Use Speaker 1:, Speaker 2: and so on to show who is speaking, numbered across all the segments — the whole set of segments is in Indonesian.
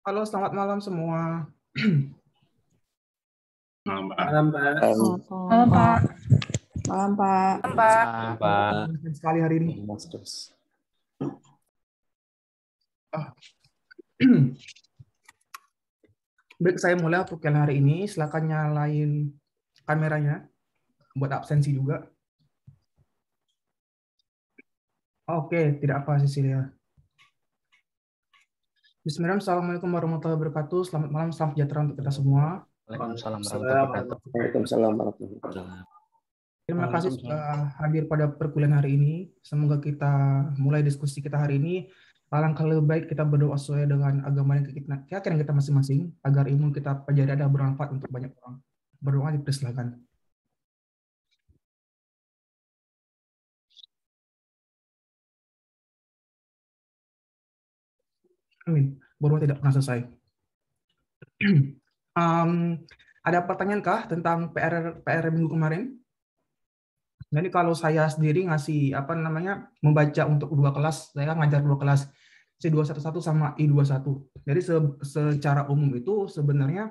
Speaker 1: Halo, selamat malam semua.
Speaker 2: Malam, Pak.
Speaker 3: Malam, Pak.
Speaker 4: Malam, Pak.
Speaker 5: Malam, Pak.
Speaker 3: Pak.
Speaker 1: Sekali hari ini. Baik, saya mulai untuk yang hari ini. Silakan nyalain kameranya buat absensi juga. Oke, tidak apa Cecilia. Bismillahirrahmanirrahim. Assalamualaikum warahmatullahi wabarakatuh. Selamat malam, salam sejahtera untuk kita semua.
Speaker 3: Waalaikumsalam warahmatullahi wabarakatuh.
Speaker 1: Terima kasih sudah hadir pada perkuliahan hari ini. Semoga kita mulai diskusi kita hari ini. Alangkah lebih baik kita berdoa sesuai dengan agama yang keyakinan kita masing-masing, agar ilmu kita pelajari ada bermanfaat untuk banyak orang. Berdoa dipersilakan. Amin. Berdoa tidak pernah selesai. Ada pertanyaan kah tentang PR minggu kemarin? Jadi kalau saya sendiri ngasih membaca untuk dua kelas, saya ngajar dua kelas C211 sama I21. Jadi secara umum itu sebenarnya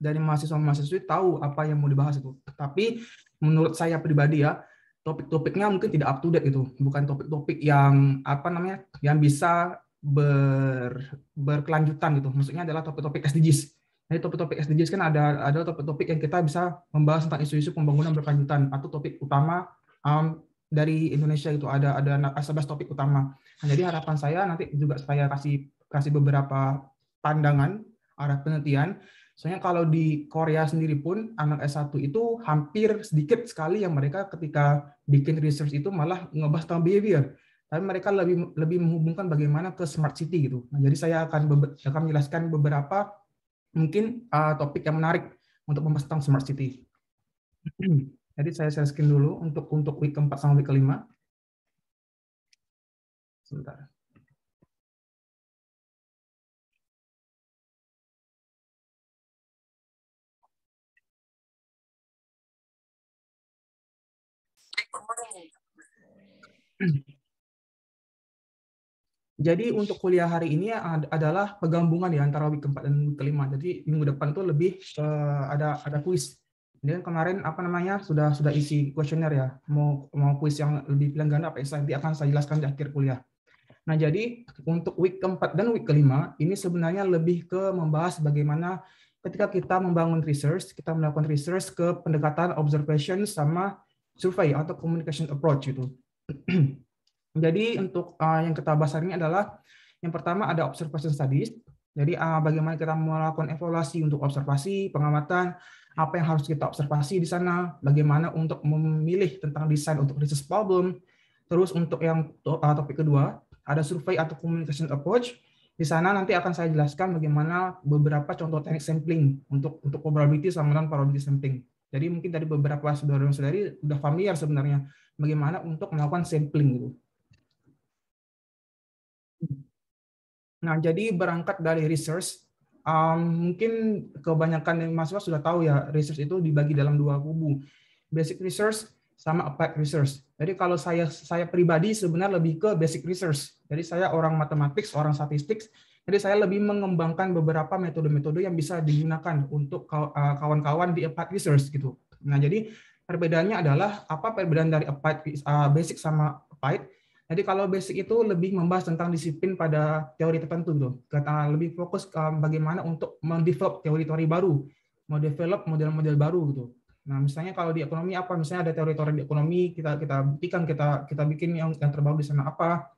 Speaker 1: dari mahasiswa-mahasiswi tahu apa yang mau dibahas itu. Tapi menurut saya pribadi ya, topik-topiknya mungkin tidak up to date itu, bukan topik-topik yang yang bisa berkelanjutan gitu. Maksudnya adalah topik-topik SDGs. Jadi topik-topik SDGs kan ada topik-topik yang kita bisa membahas tentang isu-isu pembangunan berkelanjutan atau topik utama dari Indonesia itu ada 11 topik utama. Nah, jadi harapan saya nanti juga saya kasih beberapa pandangan arah penelitian. Soalnya kalau di Korea sendiri pun anak S1 itu hampir sedikit sekali yang mereka ketika bikin research itu malah ngebahas tentang behavior. Tapi mereka lebih menghubungkan bagaimana ke smart city gitu. Nah, jadi saya akan menjelaskan beberapa mungkin topik yang menarik untuk membahas tentang smart city. Jadi saya share screen dulu untuk week keempat sama week kelima. Sebentar. Jadi untuk kuliah hari ini adalah penggabungan ya antara week keempat dan week kelima. Jadi minggu depan tuh lebih ada kuis. Dan kemarin sudah isi kuesioner ya. Mau kuis yang lebih pilihan ganda apa nanti akan saya jelaskan di akhir kuliah. Nah, jadi untuk week keempat dan week kelima ini sebenarnya lebih ke membahas bagaimana ketika kita membangun research, kita melakukan research ke pendekatan observation sama survey atau communication approach gitu. Jadi untuk yang kita bahas hari ini adalah yang pertama ada observation studies. Jadi bagaimana kita melakukan evaluasi untuk observasi, pengamatan, apa yang harus kita observasi di sana, bagaimana untuk memilih tentang desain untuk research problem. Terus untuk yang topik kedua, ada survei atau communication approach. Di sana nanti akan saya jelaskan bagaimana beberapa contoh teknik sampling untuk probability sama non-probability sampling. Jadi mungkin dari beberapa saudara-saudari sudah familiar sebenarnya bagaimana untuk melakukan sampling gitu. Nah, jadi berangkat dari research, mungkin kebanyakan dari mahasiswa sudah tahu ya, research itu dibagi dalam dua kubu, basic research sama applied research. Jadi kalau saya pribadi sebenarnya lebih ke basic research. Jadi saya orang matematik, orang statistik, jadi saya lebih mengembangkan beberapa metode-metode yang bisa digunakan untuk kawan-kawan di applied research gitu. Nah, jadi perbedaannya adalah apa perbedaan dari applied basic sama applied? Jadi kalau basic itu lebih membahas tentang disiplin pada teori tertentu gitu. Lebih fokus bagaimana untuk mendevelop teori-teori baru, mendevelop model-model baru gitu. Nah, misalnya kalau di ekonomi apa? Misalnya ada teori-teori di ekonomi, kita buktikan, kita bikin yang terbaru di sana apa.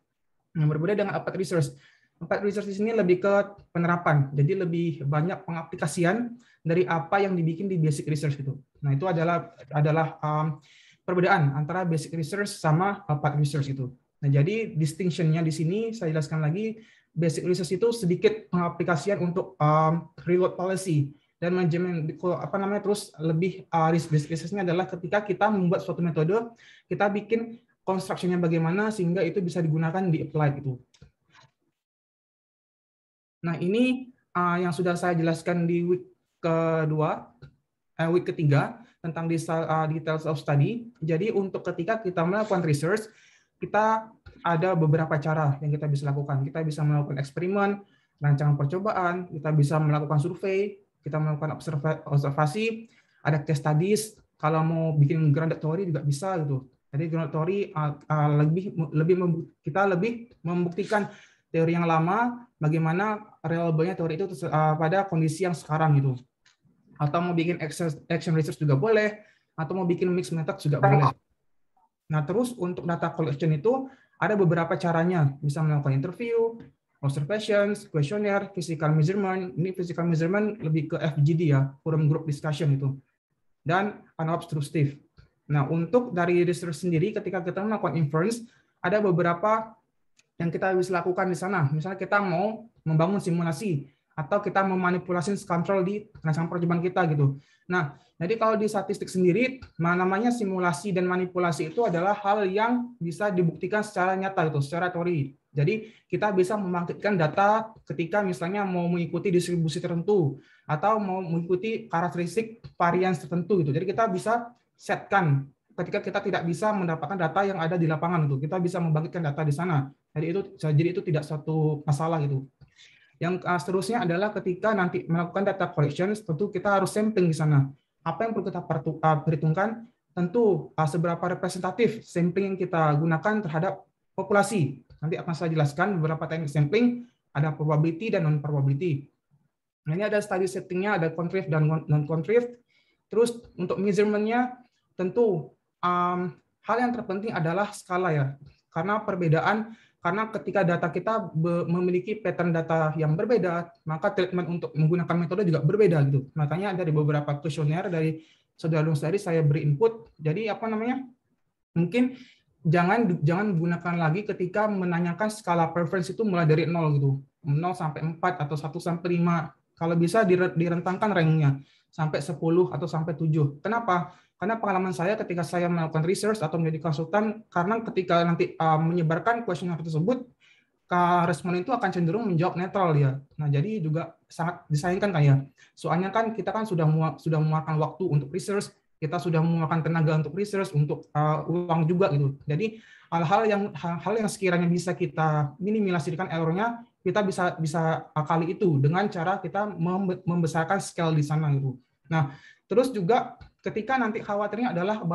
Speaker 1: Yang berbeda dengan applied research. Applied research di sini lebih ke penerapan. Jadi lebih banyak pengaplikasian dari apa yang dibikin di basic research gitu. Nah, itu adalah perbedaan antara basic research sama applied research itu. Nah, jadi distinction-nya di sini saya jelaskan lagi, basic research itu sedikit pengaplikasian untuk reward policy dan manajemen terus lebih risk-based research-nya adalah ketika kita membuat suatu metode, kita bikin construction-nya bagaimana sehingga itu bisa digunakan di apply gitu. Nah, ini yang sudah saya jelaskan di week ketiga tentang details of study. Jadi untuk ketika kita melakukan research, kita ada beberapa cara yang kita bisa lakukan. Kita bisa melakukan eksperimen, rancangan percobaan, kita bisa melakukan survei, kita melakukan observasi, ada case studies, kalau mau bikin grounded theory juga bisa gitu. Jadi grounded theory kita lebih membuktikan teori yang lama, bagaimana reliable-nya teori itu pada kondisi yang sekarang gitu. Atau mau bikin action research juga boleh, atau mau bikin mixed method juga boleh. Nah, terus untuk data collection itu ada beberapa caranya. Bisa melakukan interview, observations, questionnaire, physical measurement. Ini physical measurement lebih ke FGD ya, forum group discussion itu. Dan unobstructive. Nah, untuk dari research sendiri, ketika kita melakukan inference, ada beberapa yang kita bisa lakukan di sana. Misalnya kita mau membangun simulasi, atau kita memanipulasi kontrol di rancangan percobaan kita gitu. Nah, jadi kalau di statistik sendiri, namanya simulasi dan manipulasi itu adalah hal yang bisa dibuktikan secara nyata gitu, secara teori. Jadi kita bisa membangkitkan data ketika misalnya mau mengikuti distribusi tertentu atau mau mengikuti karakteristik varian tertentu gitu. Jadi kita bisa setkan ketika kita tidak bisa mendapatkan data yang ada di lapangan itu, kita bisa membangkitkan data di sana. Jadi itu tidak suatu masalah gitu. Yang seterusnya adalah ketika nanti melakukan data collection, tentu kita harus sampling di sana. Apa yang perlu kita perhitungkan? Tentu seberapa representatif sampling yang kita gunakan terhadap populasi. Nanti akan saya jelaskan beberapa teknik sampling, ada probability dan non-probability. Nah, ini ada study settingnya, ada contrived dan non-contrived. Terus untuk measurement-nya, tentu hal yang terpenting adalah skala ya. Karena ketika data kita memiliki pattern data yang berbeda, maka treatment untuk menggunakan metode juga berbeda gitu. Makanya dari beberapa kuesioner dari saudara Lungsari saya beri input. Jadi mungkin jangan gunakan lagi ketika menanyakan skala preference itu mulai dari 0 gitu. 0 sampai 4 atau 1 sampai 5. Kalau bisa direntangkan ranknya sampai 10 atau sampai 7. Kenapa? Karena pengalaman saya ketika saya melakukan research atau menjadi konsultan, karena ketika nanti menyebarkan kuesioner tersebut, responden itu akan cenderung menjawab netral ya. Nah, jadi juga sangat disayangkan kan ya. Soalnya kan kita kan sudah mengeluarkan waktu untuk research, kita sudah mengeluarkan tenaga untuk research, untuk uang juga gitu. Jadi hal yang sekiranya bisa kita minimalisirkan errornya, kita bisa kali itu dengan cara kita membesarkan scale di sana gitu. Nah, terus juga ketika nanti khawatirnya adalah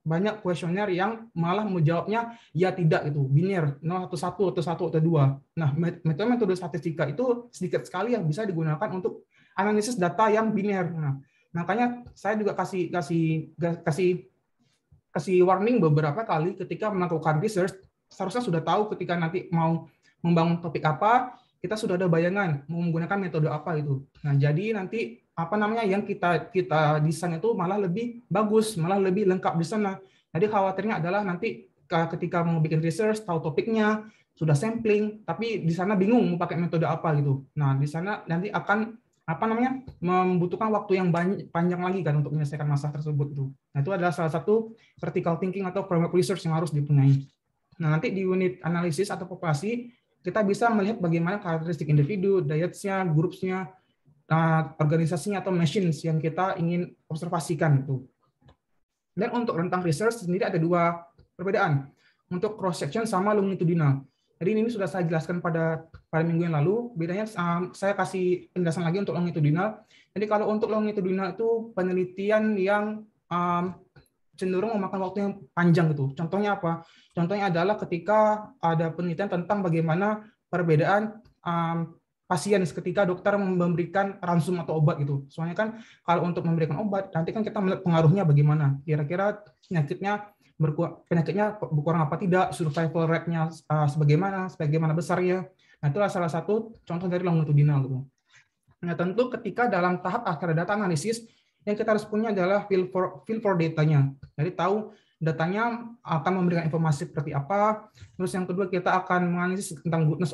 Speaker 1: banyak kuesioner yang malah menjawabnya ya tidak itu biner 0 atau 1 atau 1 atau 2. Nah, metode statistika itu sedikit sekali yang bisa digunakan untuk analisis data yang biner. Nah, makanya saya juga kasih warning beberapa kali ketika melakukan research, seharusnya sudah tahu ketika nanti mau membangun topik apa, kita sudah ada bayangan mau menggunakan metode apa itu. Nah, jadi nanti yang kita desain itu malah lebih bagus, malah lebih lengkap di sana. Jadi khawatirnya adalah nanti ketika mau bikin research, tahu topiknya, sudah sampling, tapi di sana bingung mau pakai metode apa gitu. Nah, di sana nanti akan membutuhkan waktu yang panjang lagi kan untuk menyelesaikan masalah tersebut itu. Nah, itu adalah salah satu critical thinking atau framework research yang harus dipunyai. Nah, nanti di unit analisis atau populasi kita bisa melihat bagaimana karakteristik individu, dietsnya, grupsnya, organisasinya atau machines yang kita ingin observasikan itu. Dan untuk rentang research sendiri ada dua perbedaan. Untuk cross section sama longitudinal. Jadi ini sudah saya jelaskan pada minggu yang lalu. Bedanya saya kasih penjelasan lagi untuk longitudinal. Jadi kalau untuk longitudinal itu penelitian yang cenderung memakan waktu yang panjang gitu. Contohnya apa? Contohnya adalah ketika ada penelitian tentang bagaimana perbedaan pasien ketika dokter memberikan ransum atau obat gitu. Soalnya kan kalau untuk memberikan obat, nanti kan kita melihat pengaruhnya bagaimana. Kira-kira penyakitnya berkurang apa tidak, survival rate-nya sebagaimana besarnya. Nah, itulah salah satu contoh dari longitudinal gitu. Nah, tentu ketika dalam tahap akhir data analisis, yang kita harus punya adalah feel for datanya. Jadi tahu datanya akan memberikan informasi seperti apa. Terus yang kedua kita akan menganalisis tentang goodness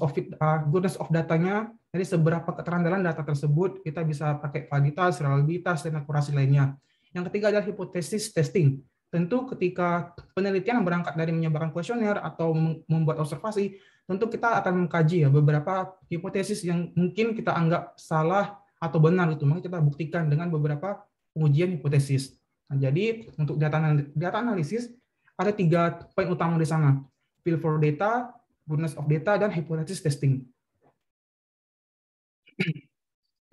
Speaker 1: of datanya. Jadi seberapa keterandalan data tersebut, kita bisa pakai validitas, reliabilitas, dan akurasi lainnya. Yang ketiga adalah hipotesis testing. Tentu ketika penelitian yang berangkat dari menyebarkan kuesioner atau membuat observasi, tentu kita akan mengkaji ya beberapa hipotesis yang mungkin kita anggap salah atau benar itu. Maka kita buktikan dengan beberapa pengujian hipotesis. Nah, jadi untuk data analisis ada 3 poin utama di sana: feel for data, goodness of data, dan hypothesis testing.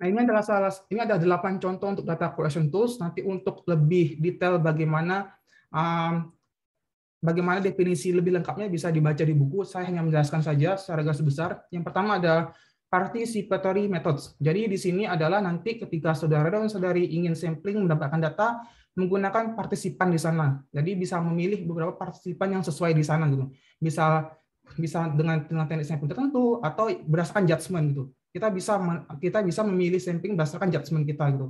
Speaker 1: Nah, ini ada 8 contoh untuk data collection tools. Nanti untuk lebih detail bagaimana definisi lebih lengkapnya bisa dibaca di buku. Saya hanya menjelaskan saja secara garis besar. Yang pertama ada participatory methods. Jadi di sini adalah nanti ketika saudara dan saudari ingin sampling mendapatkan data menggunakan partisipan di sana. Jadi bisa memilih beberapa partisipan yang sesuai di sana gitu. Bisa dengan teknik sampling tertentu atau berdasarkan judgement gitu. Kita bisa memilih sampling berdasarkan judgement kita gitu.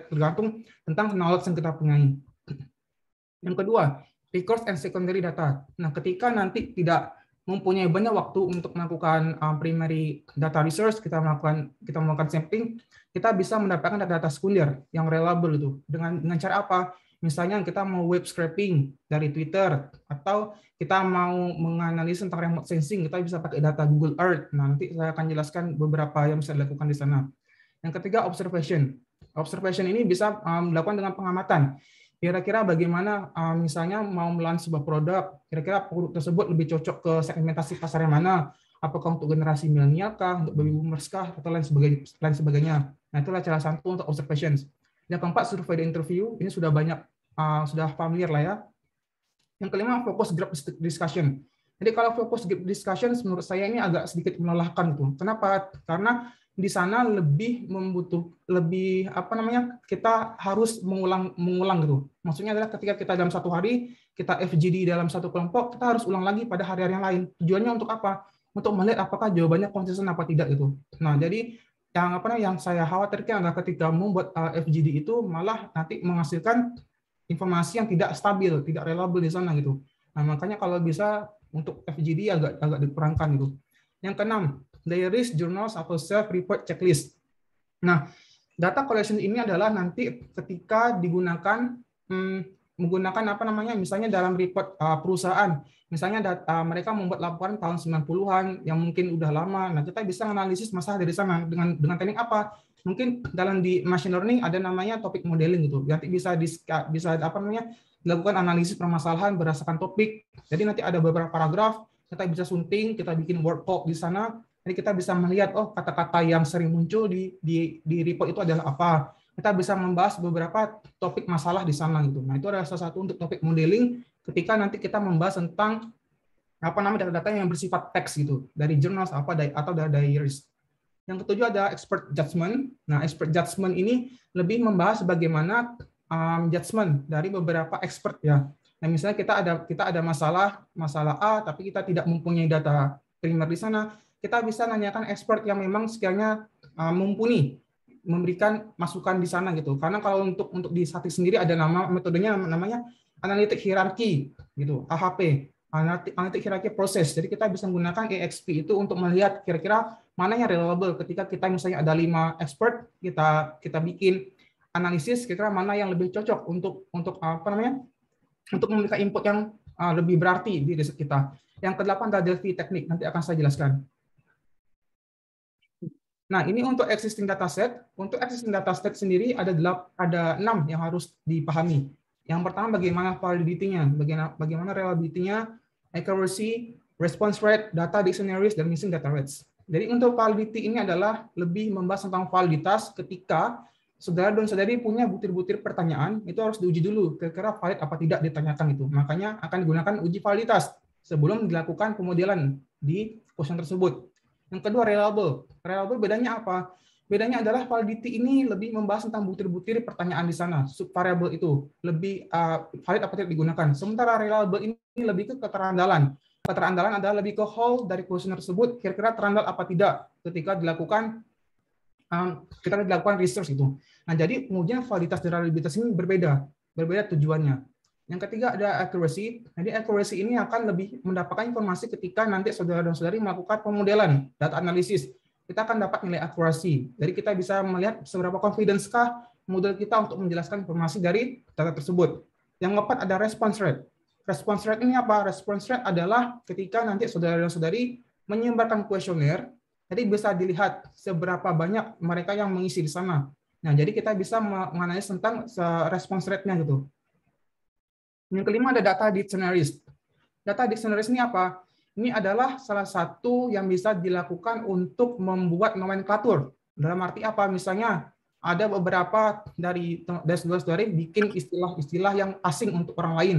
Speaker 1: Tergantung tentang knowledge yang kita punyai. Yang kedua, record and secondary data. Nah, ketika nanti tidak mempunyai banyak waktu untuk melakukan primary data research, kita melakukan sampling, kita bisa mendapatkan data sekunder yang reliable itu. Dengan cara apa? Misalnya kita mau web scraping dari Twitter, atau kita mau menganalisis tentang remote sensing, kita bisa pakai data Google Earth. Nah, nanti saya akan jelaskan beberapa yang bisa dilakukan di sana. Yang ketiga, observation. Observation ini bisa dilakukan dengan pengamatan. Kira-kira bagaimana misalnya mau melantai sebuah produk, kira-kira produk tersebut lebih cocok ke segmentasi pasar yang mana? Apakah untuk generasi milenial kah, untuk baby boomers kah, atau lain sebagainya. Nah, itulah cara satu untuk observations. Yang keempat, survey dan interview. Ini sudah banyak, sudah familiar lah ya. Yang kelima, focus group discussion. Jadi kalau focus group discussion menurut saya ini agak sedikit melelahkan tuh. Kenapa? Karena di sana kita harus mengulang gitu. Maksudnya adalah ketika kita dalam satu hari kita FGD dalam satu kelompok, kita harus ulang lagi pada hari-hari yang lain. Tujuannya untuk apa? Untuk melihat apakah jawabannya konsisten apa tidak gitu. Nah, jadi yang saya khawatirkan adalah ketika membuat FGD itu malah nanti menghasilkan informasi yang tidak stabil, tidak reliable di sana gitu. Nah, makanya kalau bisa untuk FGD agak dikurangkan gitu. Yang keenam, diaries, journals, atau self-report checklist. Nah, data collection ini adalah nanti ketika digunakan menggunakan misalnya dalam report perusahaan. Misalnya mereka membuat laporan tahun 90-an yang mungkin udah lama. Nah, kita bisa analisis masalah dari sana dengan teknik apa? Mungkin dalam di machine learning ada namanya topik modeling gitu. Nanti bisa dilakukan analisis permasalahan berdasarkan topik. Jadi nanti ada beberapa paragraf, kita bisa sunting, kita bikin word cloud di sana. Jadi kita bisa melihat kata-kata yang sering muncul di report itu adalah apa. Kita bisa membahas beberapa topik masalah di sana gitu. Nah, itu adalah salah satu untuk topik modeling ketika nanti kita membahas tentang data-data yang bersifat teks gitu, dari journals atau dari diaries. Yang ketujuh ada expert judgment. Nah, expert judgment ini lebih membahas bagaimana judgment dari beberapa expert ya. Nah, misalnya kita ada masalah A, tapi kita tidak mempunyai data primer di sana, kita bisa nanyakan expert yang memang sekiranya mumpuni memberikan masukan di sana gitu. Karena kalau untuk di statistik sendiri ada metodenya namanya analitik hierarki gitu, AHP, analitik hierarki proses. Jadi kita bisa menggunakan EXP itu untuk melihat kira-kira mana yang reliable ketika kita misalnya ada 5 expert, kita bikin analisis kira-kira mana yang lebih cocok untuk memberikan input yang lebih berarti di riset kita. Yang ke-8 adalah Delphi teknik, nanti akan saya jelaskan. Nah, ini untuk existing dataset. Untuk existing dataset sendiri ada 6 yang harus dipahami. Yang pertama, bagaimana validity-nya, bagaimana reliability-nya, accuracy, response rate, data dictionaries, dan missing data rates. Jadi untuk validity ini adalah lebih membahas tentang validitas ketika saudara dan saudari punya butir-butir pertanyaan, itu harus diuji dulu, kira-kira valid apa tidak ditanyakan itu. Makanya akan digunakan uji validitas sebelum dilakukan pemodelan di question tersebut. Yang kedua, reliable. Reliable bedanya apa? Bedanya adalah validity ini lebih membahas tentang butir-butir pertanyaan di sana, subvariable itu, lebih valid apa tidak digunakan. Sementara reliable ini lebih ke keterandalan. Keterandalan adalah lebih ke whole dari question tersebut, kira-kira terandal apa tidak ketika dilakukan research itu. Nah, jadi kemudian validitas dan reliabilitas ini berbeda tujuannya. Yang ketiga ada accuracy. Jadi accuracy ini akan lebih mendapatkan informasi ketika nanti saudara dan saudari melakukan pemodelan, data analisis. Kita akan dapat nilai accuracy. Jadi kita bisa melihat seberapa confidence-kah model kita untuk menjelaskan informasi dari data tersebut. Yang keempat ada response rate. Response rate ini apa? Response rate adalah ketika nanti saudara dan saudari menyebarkan kuesioner, jadi bisa dilihat seberapa banyak mereka yang mengisi di sana. Nah, jadi kita bisa menganalisis tentang response rate-nya gitu. Yang kelima ada data dictionaries. Data dictionaries ini apa? Ini adalah salah satu yang bisa dilakukan untuk membuat nomenklatur. Dalam arti apa? Misalnya ada beberapa dari saudara-saudari bikin istilah-istilah yang asing untuk orang lain.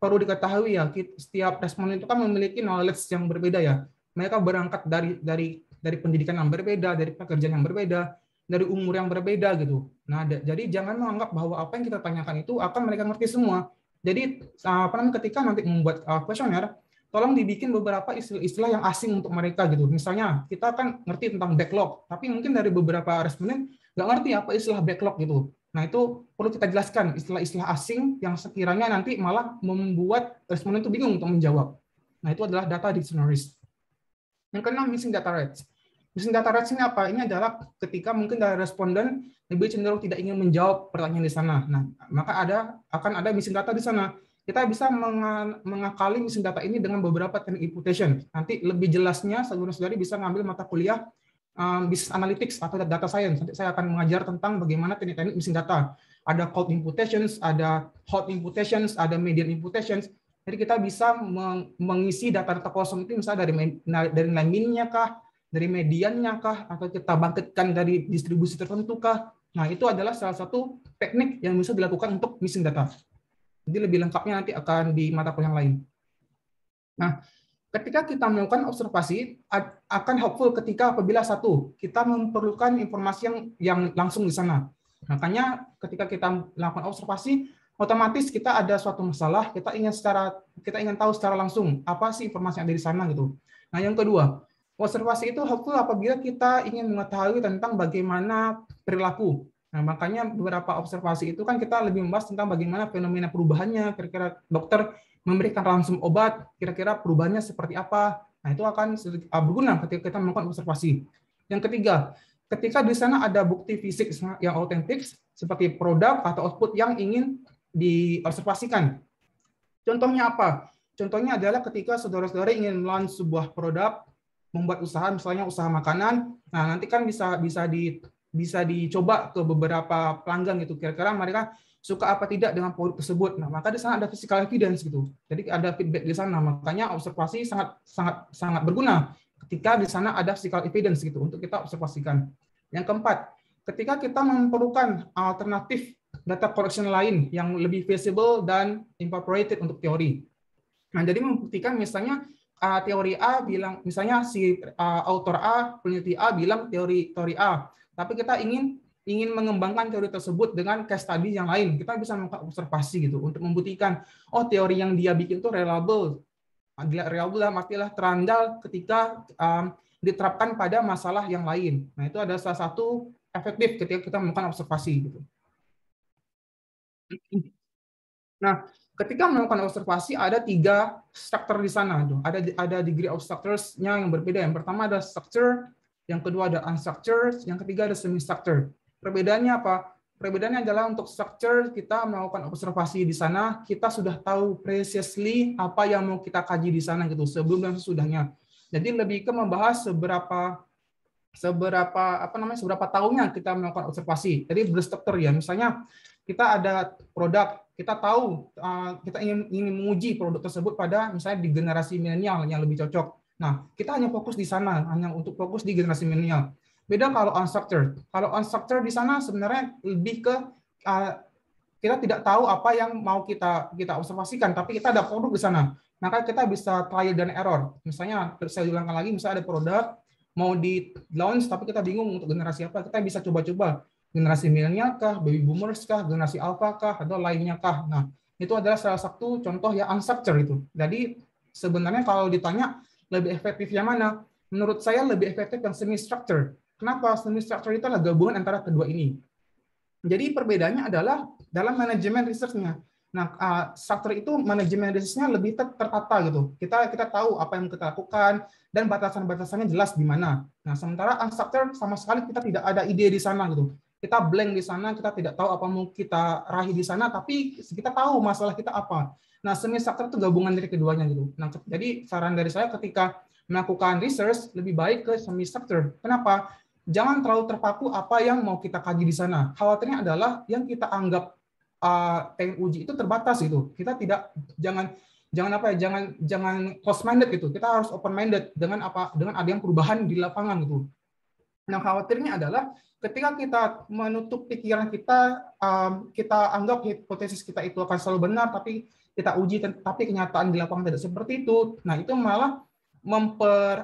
Speaker 1: Perlu diketahui ya, setiap responden itu kan memiliki knowledge yang berbeda ya. Mereka berangkat dari pendidikan yang berbeda, dari pekerjaan yang berbeda, dari umur yang berbeda gitu. Nah, jadi jangan menganggap bahwa apa yang kita tanyakan itu akan mereka ngerti semua. Jadi ketika nanti membuat kuesioner, tolong dibikin beberapa istilah-istilah yang asing untuk mereka gitu. Misalnya kita kan ngerti tentang backlog, tapi mungkin dari beberapa responden nggak ngerti apa istilah backlog gitu. Nah, itu perlu kita jelaskan istilah-istilah asing yang sekiranya nanti malah membuat responden itu bingung untuk menjawab. Nah, itu adalah data dictionaries. Yang keenam, missing data rates. Missing data rates ini apa? Ini adalah ketika mungkin dari responden lebih cenderung tidak ingin menjawab pertanyaan di sana. Nah, maka akan ada missing data di sana. Kita bisa mengakali missing data ini dengan beberapa teknik imputation. Nanti lebih jelasnya, saudara-saudari bisa ngambil mata kuliah business analytics atau data science. Nanti saya akan mengajar tentang bagaimana teknik-teknik missing data. Ada cold imputations, ada hot imputations, ada median imputations. Jadi kita bisa mengisi data-data kosong itu misalnya dari nilai min-nya kah, dari mediannya kah, atau kita bangkitkan dari distribusi tertentu kah. Nah, itu adalah salah satu teknik yang bisa dilakukan untuk missing data. Jadi lebih lengkapnya nanti akan di mata kuliah yang lain. Nah, ketika kita melakukan observasi, akan helpful ketika apabila kita memerlukan informasi yang langsung di sana. Makanya ketika kita melakukan observasi, otomatis kita ada suatu masalah, kita ingin tahu secara langsung apa sih informasi yang ada di sana gitu. Nah, yang kedua, observasi itu helpful apabila kita ingin mengetahui tentang bagaimana perilaku. Nah, makanya beberapa observasi itu kan kita lebih membahas tentang bagaimana fenomena perubahannya, kira-kira dokter memberikan langsung obat, kira-kira perubahannya seperti apa. Nah, itu akan berguna ketika kita melakukan observasi. Yang ketiga, ketika di sana ada bukti fisik yang autentik, seperti produk atau output yang ingin diobservasikan. Contohnya apa? Contohnya adalah ketika saudara-saudara ingin launch sebuah produk, membuat usaha, misalnya usaha makanan, nah nanti kan bisa dicoba ke beberapa pelanggan gitu. Kira-kira mereka suka apa tidak dengan produk tersebut. Nah, maka di sana ada physical evidence gitu. Jadi ada feedback di sana. Makanya observasi sangat berguna ketika di sana ada physical evidence gitu untuk kita observasikan. Yang keempat, ketika kita memerlukan alternatif data collection lain yang lebih visible dan incorporated untuk teori. Nah, jadi membuktikan misalnya teori A bilang, misalnya si author A, peneliti A bilang teori A, tapi kita ingin mengembangkan teori tersebut dengan case study yang lain. Kita bisa melakukan observasi gitu untuk membuktikan, oh teori yang dia bikin itu reliable. Reliable dalam artilah terandal ketika diterapkan pada masalah yang lain. Nah, itu ada salah satu efektif ketika kita melakukan observasi gitu. Nah, ketika melakukan observasi ada 3 struktur di sana. Ada degree of structures-nya yang berbeda. Yang pertama ada structure, yang kedua ada unstructured, yang ketiga ada semi-structured. Perbedaannya apa? Perbedaannya adalah untuk structure kita melakukan observasi di sana, kita sudah tahu precisely apa yang mau kita kaji di sana gitu sebelum dan sesudahnya. Jadi lebih ke membahas seberapa tahunnya kita melakukan observasi. Jadi berstruktur ya. Misalnya kita ada produk, kita tahu kita ingin menguji produk tersebut pada misalnya di generasi milenial yang lebih cocok. Nah, kita hanya fokus di sana, hanya untuk fokus di generasi milenial. Beda kalau unstructured. Kalau unstructured di sana sebenarnya lebih ke kita tidak tahu apa yang mau kita observasikan, tapi kita ada produk di sana. Maka kita bisa trial dan error. Misalnya, saya ulangkan lagi, misalnya ada produk mau di launch, tapi kita bingung untuk generasi apa, kita bisa coba-coba. Generasi milenial kah, baby boomers kah, generasi alpha kah, atau lainnya kah. Nah, itu adalah salah satu contoh ya unstructured itu. Jadi sebenarnya kalau ditanya lebih efektif yang mana, menurut saya lebih efektif yang semi-structured. Kenapa? Semi-structured itu adalah gabungan antara kedua ini. Jadi perbedaannya adalah dalam manajemen research-nya. Nah, structure itu manajemen research-nya lebih tertata gitu. Kita tahu apa yang kita lakukan dan batasan-batasannya jelas di mana. Nah, sementara unstructured sama sekali kita tidak ada ide di sana gitu. Kita blank di sana, kita tidak tahu apa mau kita raih di sana, tapi kita tahu masalah kita apa. Nah, semi-structured itu gabungan dari keduanya gitu. Nah, jadi saran dari saya ketika melakukan research lebih baik ke semi-structured. Kenapa? Jangan terlalu terpaku apa yang mau kita kaji di sana. Khawatirnya adalah yang kita anggap pengen uji itu terbatas gitu. Kita jangan close minded gitu. Kita harus open minded dengan ada yang perubahan di lapangan gitu. Nah, khawatirnya adalah ketika kita menutup pikiran kita, kita anggap hipotesis kita itu akan selalu benar, tapi kita uji, tapi kenyataan di lapangan tidak seperti itu. Nah, itu malah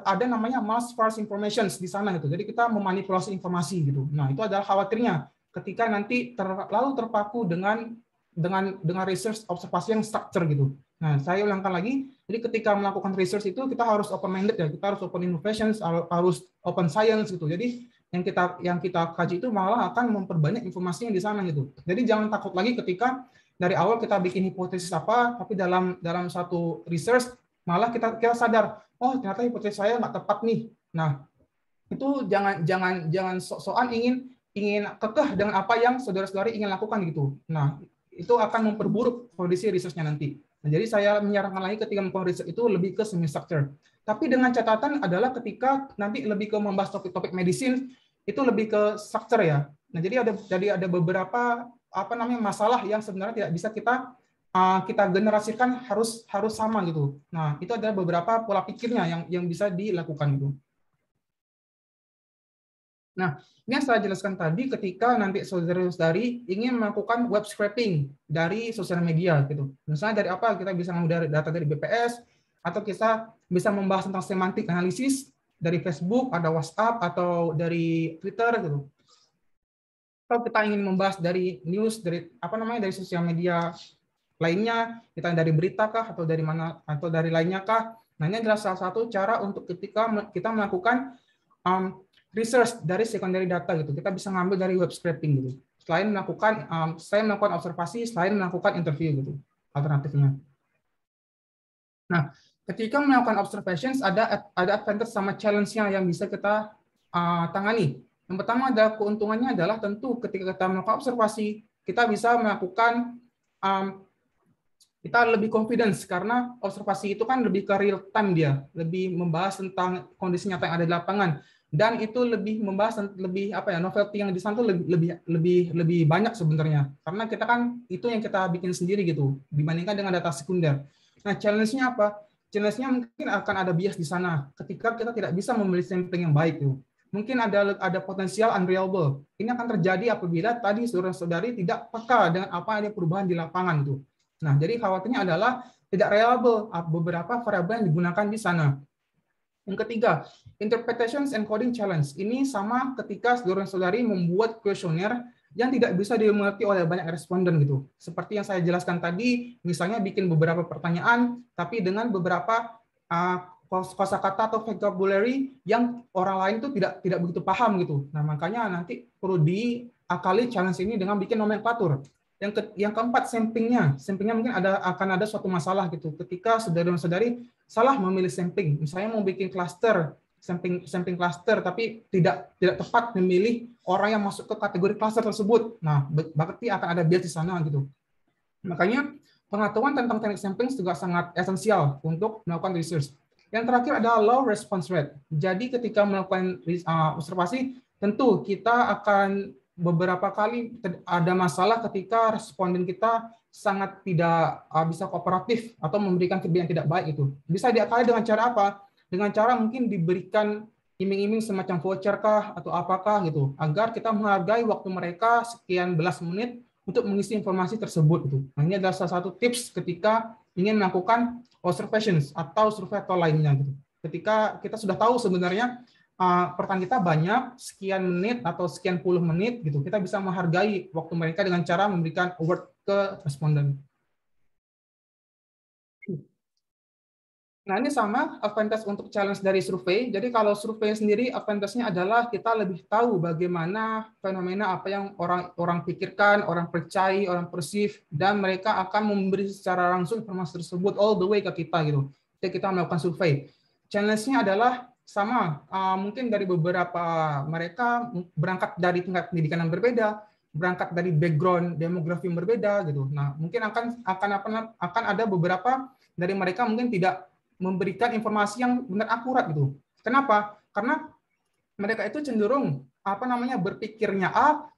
Speaker 1: ada namanya false information di sana gitu. Jadi kita memanipulasi informasi gitu. Nah, itu adalah khawatirnya ketika nanti terlalu terpaku dengan research observasi yang structure gitu. Nah, saya ulangkan lagi. Jadi ketika melakukan research itu kita harus open minded ya, kita harus open innovations, harus open science gitu. Jadi yang kita kaji itu malah akan memperbanyak informasi yang di sana gitu. Jadi jangan takut lagi ketika dari awal kita bikin hipotesis apa, tapi dalam satu research malah kita sadar, oh ternyata hipotesis saya nggak tepat nih. Nah, itu jangan sok-sokan ingin kekeh dengan apa yang saudara-saudari ingin lakukan gitu. Nah, itu akan memperburuk kondisi research-nya nanti. Nah, jadi saya menyarankan lagi ketika melakukan research itu lebih ke semi-structure. Tapi dengan catatan adalah ketika nanti lebih ke membahas topik-topik medicine, itu lebih ke structure ya. Nah, jadi ada beberapa masalah yang sebenarnya tidak bisa kita generasikan harus sama gitu. Nah, itu adalah beberapa pola pikirnya yang bisa dilakukan gitu. Nah, ini yang saya jelaskan tadi ketika nanti saudara-saudari ingin melakukan web scraping dari sosial media gitu. Misalnya dari apa? Kita bisa mengambil data dari BPS, atau kita bisa membahas tentang semantik analisis dari Facebook, ada WhatsApp, atau dari Twitter gitu. Kalau kita ingin membahas dari news, dari dari sosial media lainnya, kita dari berita kah, atau dari mana, atau dari lainnya kah. Nah, ini adalah salah satu cara untuk ketika kita melakukan research dari secondary data gitu. Kita bisa ngambil dari web scraping gitu. Selain melakukan observasi, selain melakukan interview gitu. Alternatifnya. Nah, ketika melakukan observations ada advantage sama challenge-nya yang bisa kita tangani. Yang pertama ada keuntungannya adalah tentu ketika kita melakukan observasi, kita bisa melakukan kita lebih confidence karena observasi itu kan lebih ke real time dia, lebih membahas tentang kondisi nyata yang ada di lapangan. Dan itu lebih membahas novelty yang di sana tuh lebih banyak sebenarnya, karena kita kan itu yang kita bikin sendiri gitu dibandingkan dengan data sekunder. Nah, challenge-nya apa? Challenge-nya mungkin akan ada bias di sana ketika kita tidak bisa memilih sampling yang baik tuh. Mungkin ada potensial unreliable. Ini akan terjadi apabila tadi saudara-saudari tidak peka dengan apa ada perubahan di lapangan tuh. Nah, jadi khawatirnya adalah tidak reliable beberapa variabel yang digunakan di sana. Yang ketiga, interpretations and coding challenge. Ini sama ketika saudara-saudari membuat kuesioner yang tidak bisa dimengerti oleh banyak responden gitu. Seperti yang saya jelaskan tadi, misalnya bikin beberapa pertanyaan, tapi dengan beberapa kosakata atau vocabulary yang orang lain itu tidak begitu paham gitu. Nah, makanya nanti perlu diakali challenge ini dengan bikin nomenklatur. Yang keempat, samplingnya mungkin akan ada suatu masalah gitu ketika saudara-saudari salah memilih sampling. Misalnya mau bikin cluster, sampling cluster, tapi tidak tepat memilih orang yang masuk ke kategori cluster tersebut. Nah, berarti akan ada bias di sana gitu. Makanya pengetahuan tentang teknik sampling juga sangat esensial untuk melakukan research. Yang terakhir adalah low response rate. Jadi ketika melakukan observasi, tentu kita akan beberapa kali ada masalah ketika responden kita sangat tidak bisa kooperatif atau memberikan feedback yang tidak baik itu. Bisa diakali dengan cara apa? Dengan cara mungkin diberikan iming-iming semacam voucher kah atau apakah gitu, agar kita menghargai waktu mereka sekian belas menit untuk mengisi informasi tersebut gitu. Nah, ini adalah salah satu tips ketika ingin melakukan observations atau survei atau lainnya gitu. Ketika kita sudah tahu sebenarnya pertanyaan kita banyak, sekian menit atau sekian puluh menit gitu, kita bisa menghargai waktu mereka dengan cara memberikan award ke responden. Nah, ini sama advantage untuk challenge dari survei. Jadi kalau survei sendiri advantage-nya adalah kita lebih tahu bagaimana fenomena apa yang orang pikirkan, orang percaya, orang perceive, dan mereka akan memberi secara langsung informasi tersebut all the way ke kita gitu. Jadi kita melakukan survei. Challenge-nya adalah sama, mungkin dari beberapa mereka berangkat dari tingkat pendidikan yang berbeda, berangkat dari background demografi yang berbeda gitu. Nah, mungkin akan ada beberapa dari mereka mungkin tidak memberikan informasi yang benar akurat gitu. Kenapa? Karena mereka itu cenderung berpikirnya A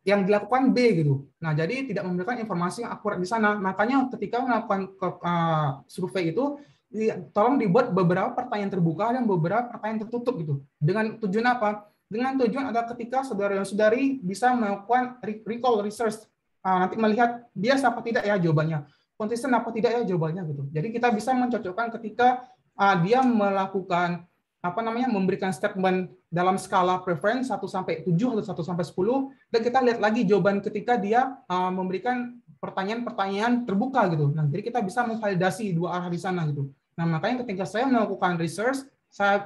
Speaker 1: yang dilakukan B gitu. Nah, jadi tidak memberikan informasi yang akurat di sana. Makanya ketika melakukan survei itu tolong dibuat beberapa pertanyaan terbuka dan beberapa pertanyaan tertutup gitu. Dengan tujuan apa? dengan tujuan ada ketika saudara dan saudari bisa melakukan recall research, nanti melihat bias apa tidak ya jawabannya, konsisten apa tidak ya jawabannya gitu. Jadi kita bisa mencocokkan ketika dia melakukan memberikan statement dalam skala preference 1 sampai 7 atau 1 sampai 10, dan kita lihat lagi jawaban ketika dia memberikan pertanyaan-pertanyaan terbuka gitu. Nah, jadi kita bisa memvalidasi dua arah di sana gitu. Nah, makanya ketika saya melakukan research,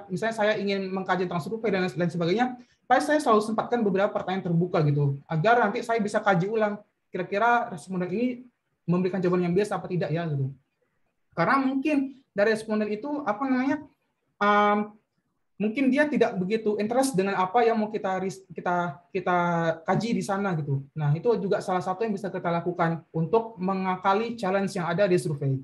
Speaker 1: misalnya saya ingin mengkaji tentang survei dan lain sebagainya, saya selalu sempatkan beberapa pertanyaan terbuka gitu, agar nanti saya bisa kaji ulang kira-kira responden ini memberikan jawaban yang bias apa tidak ya gitu. Karena mungkin dari responden itu mungkin dia tidak begitu interest dengan apa yang mau kita kaji di sana gitu. Nah, itu juga salah satu yang bisa kita lakukan untuk mengakali challenge yang ada di survei.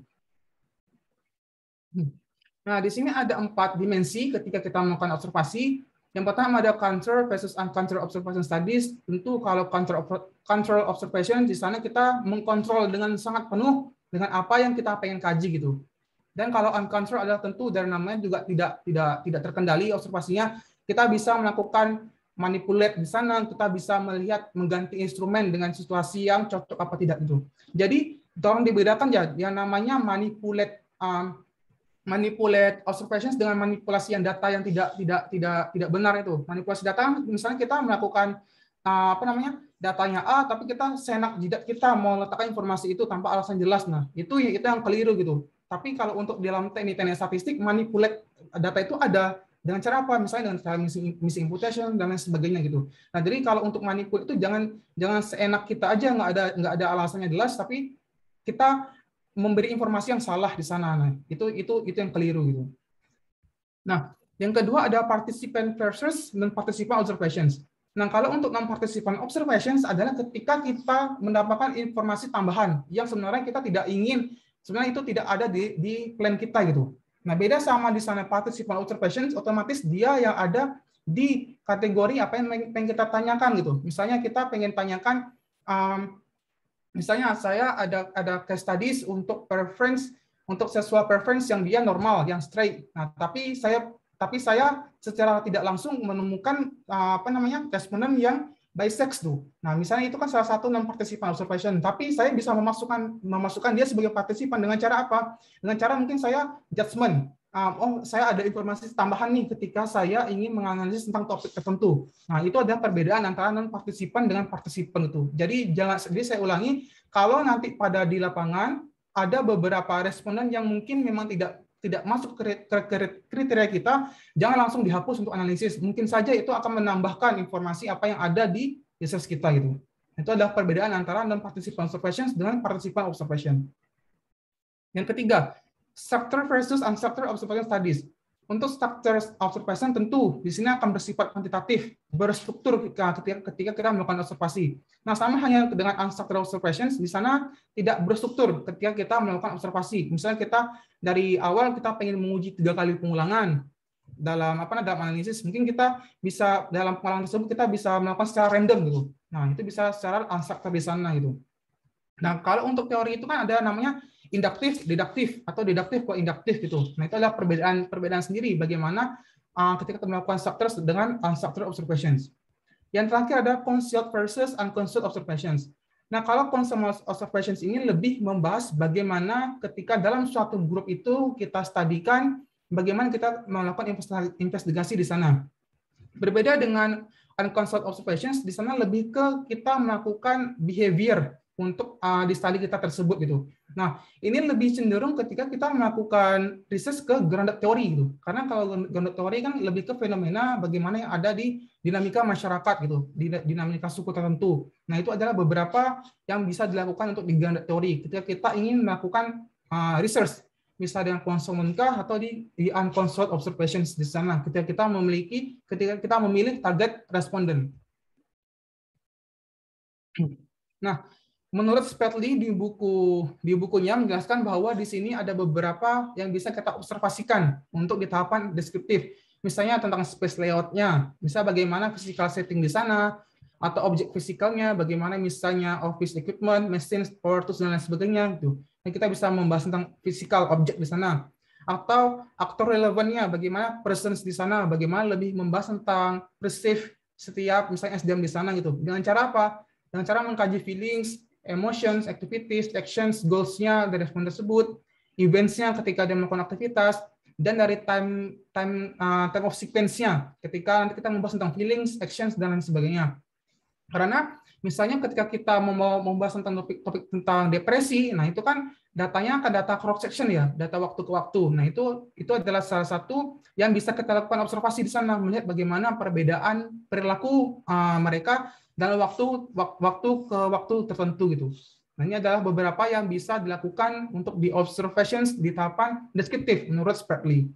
Speaker 1: Nah, di sini ada 4 dimensi ketika kita melakukan observasi. Yang pertama ada counter versus uncounter observation studies. Tentu kalau counter observation di sana kita mengkontrol dengan sangat penuh dengan apa yang kita pengen kaji gitu. Dan kalau uncounter adalah tentu dari namanya juga tidak terkendali observasinya. Kita bisa melakukan manipulate di sana, kita bisa melihat mengganti instrumen dengan situasi yang cocok apa tidak itu. Jadi tolong dibedakan ya yang namanya manipulate observations dengan manipulasi yang data yang tidak benar itu. Manipulasi data misalnya kita melakukan datanya A tapi kita seenak jidat kita mau letakkan informasi itu tanpa alasan jelas. Nah, itu yang keliru gitu. Tapi kalau untuk dalam teknik statistik, manipulate data itu ada dengan cara apa? Misalnya dengan cara missing imputation dan lain sebagainya gitu. Nah, jadi kalau untuk manipulate itu jangan seenak kita aja nggak ada alasannya jelas, tapi kita memberi informasi yang salah di sana. Nah, itu yang keliru gitu. Nah, yang kedua ada participant versus dan participant observations. Nah, kalau untuk non-participant observations adalah ketika kita mendapatkan informasi tambahan yang sebenarnya kita tidak ingin, sebenarnya itu tidak ada di plan kita gitu. Nah, beda sama di sana participant observations, otomatis dia yang ada di kategori apa yang pengen kita tanyakan gitu. Misalnya kita pengen tanyakan, misalnya saya ada case studies untuk preference, untuk sexual preference yang dia normal, yang straight. Nah, tapi saya secara tidak langsung menemukan responden yang bisex tuh. Nah, misalnya itu kan salah satu non-participant observation, tapi saya bisa memasukkan dia sebagai partisipan dengan cara apa? Dengan cara mungkin saya judgment. Saya ada informasi tambahan nih ketika saya ingin menganalisis tentang topik tertentu. Nah, itu ada perbedaan antara non-partisipan dengan partisipan itu. Jadi saya ulangi, kalau nanti di lapangan ada beberapa responden yang mungkin memang tidak masuk kriteria kita, jangan langsung dihapus untuk analisis. Mungkin saja itu akan menambahkan informasi apa yang ada di research kita gitu. Itu adalah perbedaan antara non-participant observations dengan participant observation. Yang ketiga, structure versus unstructured observation studies. Untuk structure observation tentu di sini akan bersifat kuantitatif, berstruktur ketika kita melakukan observasi. Nah, sama hanya dengan unstructured observations, di sana tidak berstruktur ketika kita melakukan observasi. Misalnya kita dari awal kita pengen menguji 3 kali pengulangan dalam analisis, mungkin kita bisa dalam pengulangan tersebut kita bisa melakukan secara random gitu. Nah, itu bisa secara unstructured di sana gitu. Nah, kalau untuk teori itu kan ada namanya induktif, deduktif, atau deduktif kok induktif gitu. Nah, itu adalah perbedaan sendiri bagaimana ketika kita melakukan structures dengan unstructured observations. Yang terakhir ada concealed versus unconcealed observations. Nah, kalau concealed observations ini lebih membahas bagaimana ketika dalam suatu grup itu kita studikan bagaimana kita melakukan investigasi di sana. Berbeda dengan unconcealed observations, di sana lebih ke kita melakukan behavior untuk di studi kita tersebut gitu. Nah, ini lebih cenderung ketika kita melakukan research ke grounded theory gitu. Karena kalau grounded theory kan lebih ke fenomena bagaimana yang ada di dinamika masyarakat gitu, di dinamika suku tertentu. Nah, itu adalah beberapa yang bisa dilakukan untuk di grounded theory ketika kita ingin melakukan research, misalnya dengan konsumen kah atau di uncontrolled observations di sana ketika kita memilih target responden. Nah, menurut Spradley di bukunya menjelaskan bahwa di sini ada beberapa yang bisa kita observasikan untuk di tahapan deskriptif. Misalnya tentang space layout-nya, misalnya bagaimana physical setting di sana, atau objek fisikalnya, bagaimana misalnya office equipment, machines, power tools, dan lain sebagainya. Gitu. Dan kita bisa membahas tentang physical objek di sana. atau aktor relevannya, bagaimana presence di sana, bagaimana lebih membahas tentang perceive setiap misalnya SDM di sana gitu. Dengan cara apa? Dengan cara mengkaji feelings, emotions, activities, actions, goals-nya dari respon tersebut, events-nya ketika dia melakukan aktivitas, dan dari time of sequence-nya ketika nanti kita membahas tentang feelings, actions, dan lain sebagainya. Karena misalnya ketika kita mau membahas tentang topik tentang depresi, nah itu kan datanya akan data cross section ya, data waktu ke waktu. Nah itu adalah salah satu yang bisa kita lakukan observasi di sana, melihat bagaimana perbedaan perilaku mereka dalam waktu ke waktu tertentu gitu. Nah ini adalah beberapa yang bisa dilakukan untuk di observations di tahapan deskriptif menurut Spratly.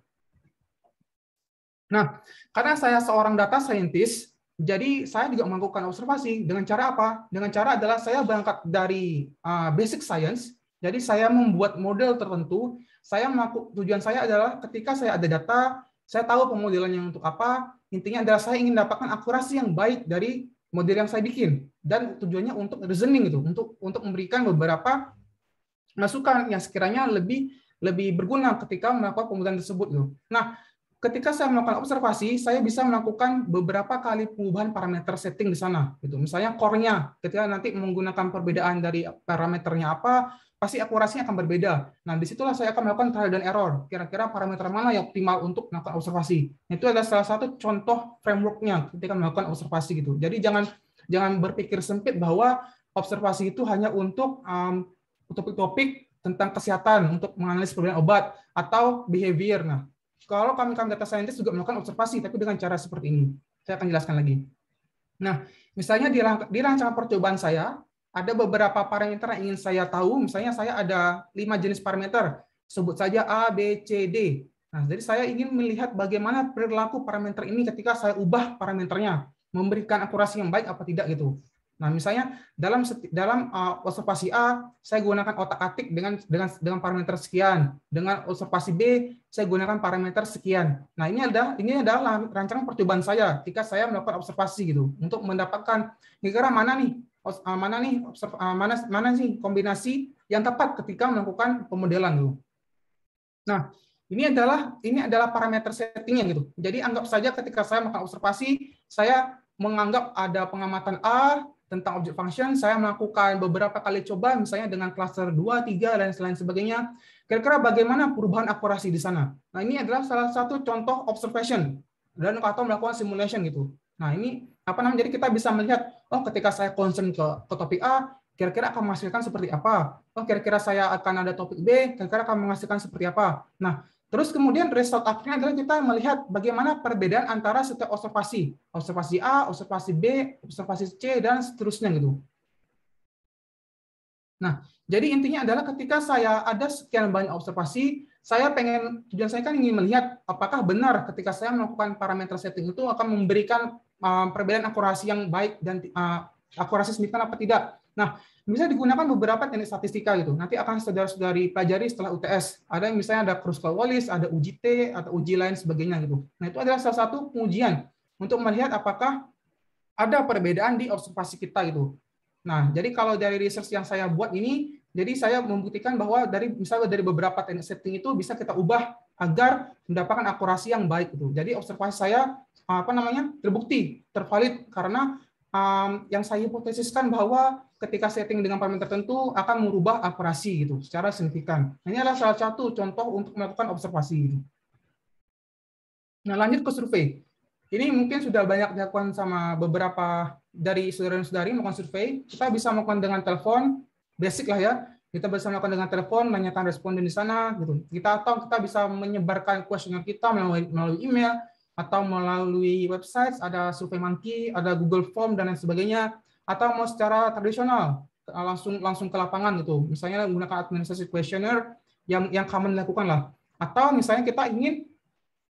Speaker 1: Nah, karena saya seorang data scientist, jadi saya juga melakukan observasi dengan cara apa? Dengan cara adalah saya berangkat dari basic science. Jadi saya membuat model tertentu. Tujuan saya adalah ketika saya ada data, saya tahu pemodelannya untuk apa. Intinya adalah saya ingin dapatkan akurasi yang baik dari model yang saya bikin. Dan tujuannya untuk reasoning itu, untuk memberikan beberapa masukan yang sekiranya lebih berguna ketika melakukan pemodelan tersebut. Nah, ketika saya melakukan observasi, saya bisa melakukan beberapa kali pengubahan parameter setting di sana. Gitu. Misalnya core-nya, ketika nanti menggunakan perbedaan dari parameternya apa, pasti akurasinya akan berbeda. Nah, disitulah saya akan melakukan trial dan error. Kira-kira parameter mana yang optimal untuk melakukan observasi. Itu adalah salah satu contoh framework-nya ketika melakukan observasi gitu. Jadi jangan berpikir sempit bahwa observasi itu hanya untuk topik-topik tentang kesehatan, untuk menganalisis perbedaan obat atau behavior. Nah, kalau kami data scientist juga melakukan observasi, tapi dengan cara seperti ini. Saya akan jelaskan lagi. Nah, misalnya di rancangan percobaan saya, ada beberapa parameter yang ingin saya tahu. Misalnya saya ada 5 jenis parameter. Sebut saja A, B, C, D. Nah, jadi saya ingin melihat bagaimana perilaku parameter ini ketika saya ubah parameternya. Memberikan akurasi yang baik apa tidak gitu. Nah, misalnya dalam observasi A, saya gunakan otak-atik dengan parameter sekian. Dengan observasi B, saya gunakan parameter sekian. Nah, ini adalah rancangan percobaan saya ketika saya melakukan observasi gitu untuk mendapatkan kira-kira mana sih kombinasi yang tepat ketika melakukan pemodelan gitu. Nah, ini adalah parameter settingnya gitu. Jadi anggap saja ketika saya melakukan observasi, saya menganggap ada pengamatan A tentang object function, saya melakukan beberapa kali coba, misalnya dengan cluster 2, 3, dan lain sebagainya. Kira-kira bagaimana perubahan akurasi di sana? Nah, ini adalah salah satu contoh observation dan atau melakukan simulation gitu. Nah, ini jadi kita bisa melihat, oh ketika saya concern ke topik A, kira-kira akan menghasilkan seperti apa? Oh, kira-kira saya akan ada topik B, kira-kira akan menghasilkan seperti apa? Nah, terus kemudian result akhirnya adalah kita melihat bagaimana perbedaan antara setiap observasi. Observasi A, observasi B, observasi C, dan seterusnya gitu. Nah, jadi intinya adalah ketika saya ada sekian banyak observasi, tujuan saya kan ingin melihat apakah benar ketika saya melakukan parameter setting itu akan memberikan perbedaan akurasi yang baik dan akurasi signifikan apa tidak. Nah, bisa digunakan beberapa teknik statistika gitu. Nanti akan saudara-saudari pelajari setelah UTS. Ada yang misalnya ada Kruskal-Wallis, ada uji T, atau uji lain sebagainya gitu. Nah, itu adalah salah satu pengujian untuk melihat apakah ada perbedaan di observasi kita gitu. Nah, jadi kalau dari research yang saya buat ini, jadi saya membuktikan bahwa misalnya dari beberapa teknik setting itu bisa kita ubah agar mendapatkan akurasi yang baik gitu. Jadi observasi saya terbukti, tervalid karena yang saya hipotesiskan bahwa ketika setting dengan parameter tertentu akan merubah akurasi gitu secara signifikan. Ini adalah salah satu contoh untuk melakukan observasi. Nah, lanjut ke survei. Ini mungkin sudah banyak dilakukan sama beberapa dari saudara-saudari melakukan survei. Kita bisa melakukan dengan telepon, basic lah ya. Kita bisa melakukan dengan telepon, menanyakan responden di sana gitu. Kita bisa menyebarkan kuesioner kita melalui email atau melalui website, ada SurveyMonkey, ada Google Form dan lain sebagainya, atau mau secara tradisional langsung ke lapangan gitu. Misalnya menggunakan administrasi questionnaire yang common dilakukan lah. Atau misalnya kita ingin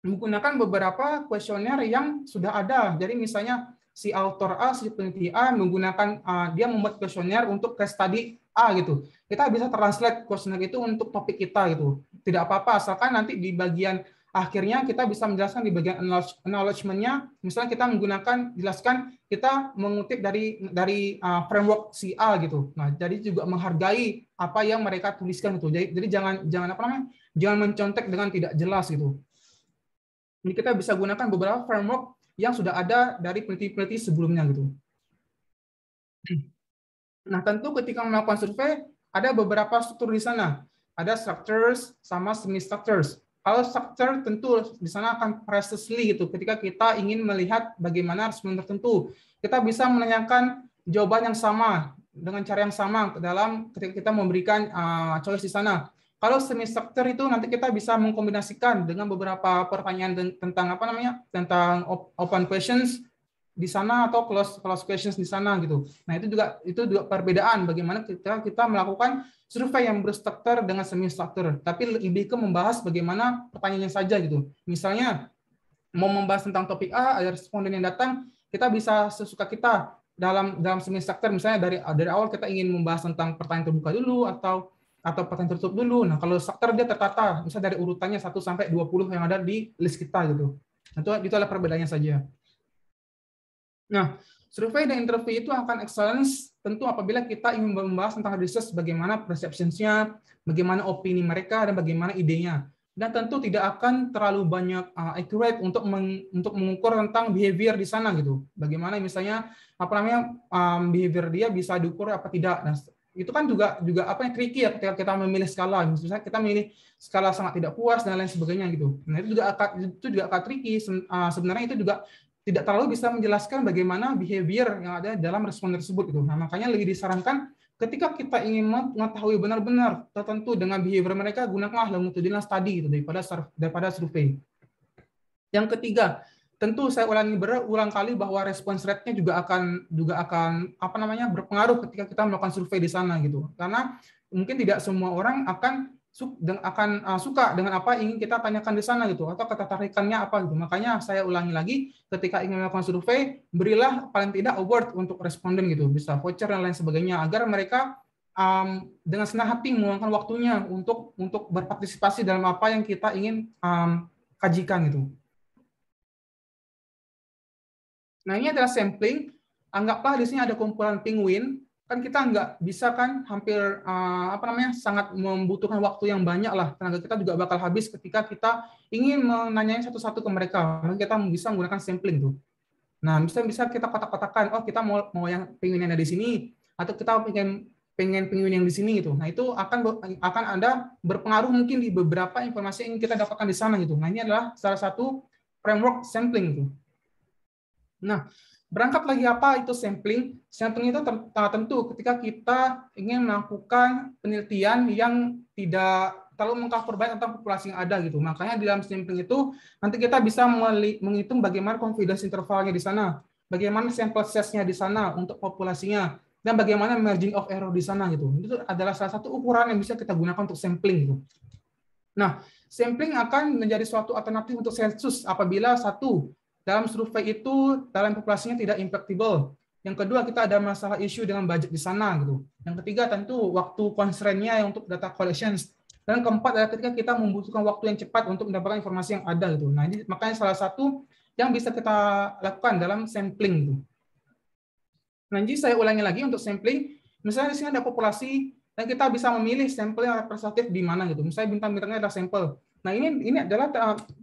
Speaker 1: menggunakan beberapa kuesioner yang sudah ada. Jadi misalnya si author A, si peneliti A menggunakan dia membuat kuesioner untuk case study A gitu. Kita bisa translate kuesioner itu untuk topik kita gitu. Tidak apa-apa, asalkan nanti di bagian akhirnya kita bisa menjelaskan di bagian acknowledgement-nya, misalnya kita jelaskan kita mengutip dari framework si A gitu. Nah, jadi juga menghargai apa yang mereka tuliskan itu. Jadi jangan jangan mencontek dengan tidak jelas gitu. Jadi kita bisa gunakan beberapa framework yang sudah ada dari peneliti-peneliti sebelumnya gitu. Nah, tentu ketika melakukan survei ada beberapa struktur di sana. Ada structures sama semi-structures. Kalau structure tentu di sana akan precisely gitu. Ketika kita ingin melihat bagaimana respon tertentu, kita bisa menanyakan jawaban yang sama dengan cara yang sama dalam ketika kita memberikan choice di sana. Kalau semi-structure itu nanti kita bisa mengkombinasikan dengan beberapa pertanyaan tentang tentang open questions di sana atau close questions di sana gitu. Nah, itu juga perbedaan bagaimana kita melakukan survei yang berstruktur dengan semi struktur, tapi lebih ke membahas bagaimana pertanyaannya saja gitu. Misalnya mau membahas tentang topik A, ada responden yang datang, kita bisa sesuka kita dalam semi struktur, misalnya dari awal kita ingin membahas tentang pertanyaan terbuka dulu atau pertanyaan tertutup dulu. Nah, kalau struktur dia tertata, misalnya dari urutannya 1 sampai 20 yang ada di list kita gitu. Itu adalah perbedaannya saja. Nah, survei dan interview itu akan excellence tentu apabila kita ingin membahas tentang research, bagaimana perception-nya, bagaimana opini mereka, dan bagaimana idenya. Dan tentu tidak akan terlalu banyak accurate untuk mengukur tentang behavior di sana gitu. Bagaimana misalnya behavior dia bisa diukur apa tidak. Nah, itu kan juga tricky ya ketika kita memilih skala. Misalnya kita memilih skala sangat tidak puas dan lain sebagainya gitu. Nah, itu juga akan tricky. Sebenarnya itu juga tidak terlalu bisa menjelaskan bagaimana behavior yang ada dalam respon tersebut gitu. Nah, makanya lebih disarankan ketika kita ingin mengetahui benar-benar tertentu dengan behavior mereka, gunakanlah longitudinal study gitu daripada survei. Yang ketiga, tentu saya berulang kali bahwa response rate-nya juga akan berpengaruh ketika kita melakukan survei di sana gitu. Karena mungkin tidak semua orang akan suka dengan apa yang ingin kita tanyakan di sana gitu, atau ketertarikannya apa gitu. Makanya saya ulangi lagi, ketika ingin melakukan survei, berilah paling tidak award untuk responden gitu, bisa voucher dan lain sebagainya, agar mereka dengan senang hati meluangkan waktunya untuk berpartisipasi dalam apa yang kita ingin kajikan gitu. Nah, ini adalah sampling. Anggaplah di sini ada kumpulan penguin. Kan kita nggak bisa kan hampir sangat membutuhkan waktu yang banyak lah, tenaga kita juga bakal habis ketika kita ingin menanyai satu-satu ke mereka. Maka kita bisa menggunakan sampling tuh. Nah, bisa kita kotak-kotakan, oh kita mau yang penguin yang ada di sini, atau kita pengen penguin yang di sini gitu. Nah, itu akan ada berpengaruh mungkin di beberapa informasi yang kita dapatkan di sana gitu. Nah, ini adalah salah satu framework sampling gitu. Nah, berangkat lagi apa itu sampling? Sampling itu tentu ketika kita ingin melakukan penelitian yang tidak terlalu mengcover banyak tentang populasi yang ada gitu. Makanya di dalam sampling itu nanti kita bisa menghitung bagaimana confidence intervalnya di sana, bagaimana sample size-nya di sana untuk populasinya, dan bagaimana margin of error di sana gitu. Itu adalah salah satu ukuran yang bisa kita gunakan untuk sampling gitu. Nah, sampling akan menjadi suatu alternatif untuk sensus apabila satu, dalam survei itu dalam populasinya tidak impactable. Yang kedua, kita ada masalah isu dengan budget di sana gitu. Yang ketiga, tentu waktu constraint-nya untuk data collections. Dan keempat adalah ketika kita membutuhkan waktu yang cepat untuk mendapatkan informasi yang ada gitu. Nah, ini makanya salah satu yang bisa kita lakukan dalam sampling gitu. Nah, jadi saya ulangi lagi untuk sampling. Misalnya di sini ada populasi dan kita bisa memilih sampel yang representatif di mana gitu. Misalnya bintang-bintangnya adalah sampel. Nah, ini adalah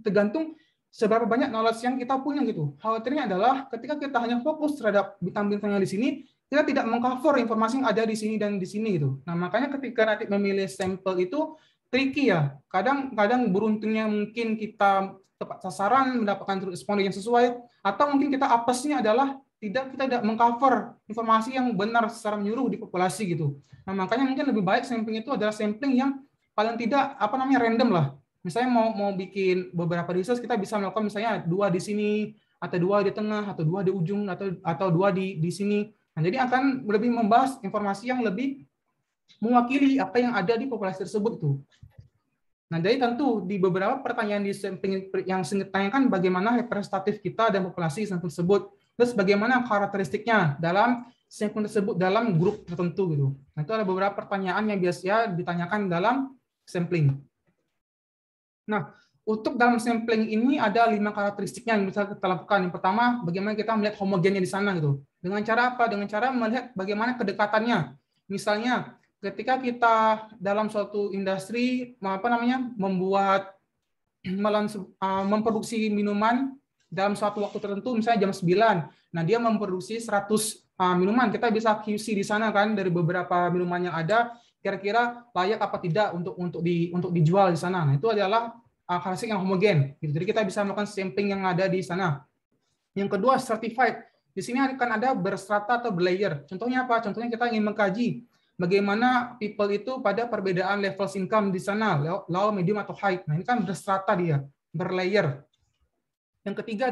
Speaker 1: tergantung seberapa banyak knowledge yang kita punya gitu. Khawatirnya adalah ketika kita hanya fokus terhadap bintang-bintangnya di sini, kita tidak mengcover informasi yang ada di sini dan di sini gitu. Nah, makanya ketika nanti memilih sampel itu tricky ya. Kadang beruntungnya mungkin kita tepat sasaran, mendapatkan responden yang sesuai, atau mungkin kita apesnya adalah kita tidak mengcover informasi yang benar secara menyeluruh di populasi gitu. Nah, makanya mungkin lebih baik sampling itu adalah sampling yang paling tidak random lah. Misalnya mau bikin beberapa research, kita bisa melakukan misalnya 2 di sini, atau 2 di tengah, atau 2 di ujung, atau 2 di sini. Nah, jadi akan lebih membahas informasi yang lebih mewakili apa yang ada di populasi tersebut tuh. Nah, jadi tentu di beberapa pertanyaan di sampling yang ditanyakan bagaimana representatif kita dan populasi tersebut, terus bagaimana karakteristiknya dalam sampling tersebut dalam grup tertentu gitu. Nah, itu ada beberapa pertanyaan yang biasanya ditanyakan dalam sampling. Nah, untuk dalam sampling ini ada 5 karakteristiknya yang bisa kita lakukan. Yang pertama, bagaimana kita melihat homogennya di sana gitu. Dengan cara apa? Dengan cara melihat bagaimana kedekatannya. Misalnya, ketika kita dalam suatu industri memproduksi minuman dalam suatu waktu tertentu, misalnya jam 9. Nah, dia memproduksi 100 minuman. Kita bisa QC di sana kan dari beberapa minuman yang ada, kira-kira layak apa tidak untuk dijual di sana. Nah, itu adalah karakteristik yang homogen. Gitu. Jadi kita bisa melakukan sampling yang ada di sana. Yang kedua, certified. Di sini akan ada berstrata atau berlayer. Contohnya apa? Contohnya kita ingin mengkaji bagaimana people itu pada perbedaan level income di sana, low, medium, atau high. Nah, ini kan berstrata dia, berlayer. Yang ketiga,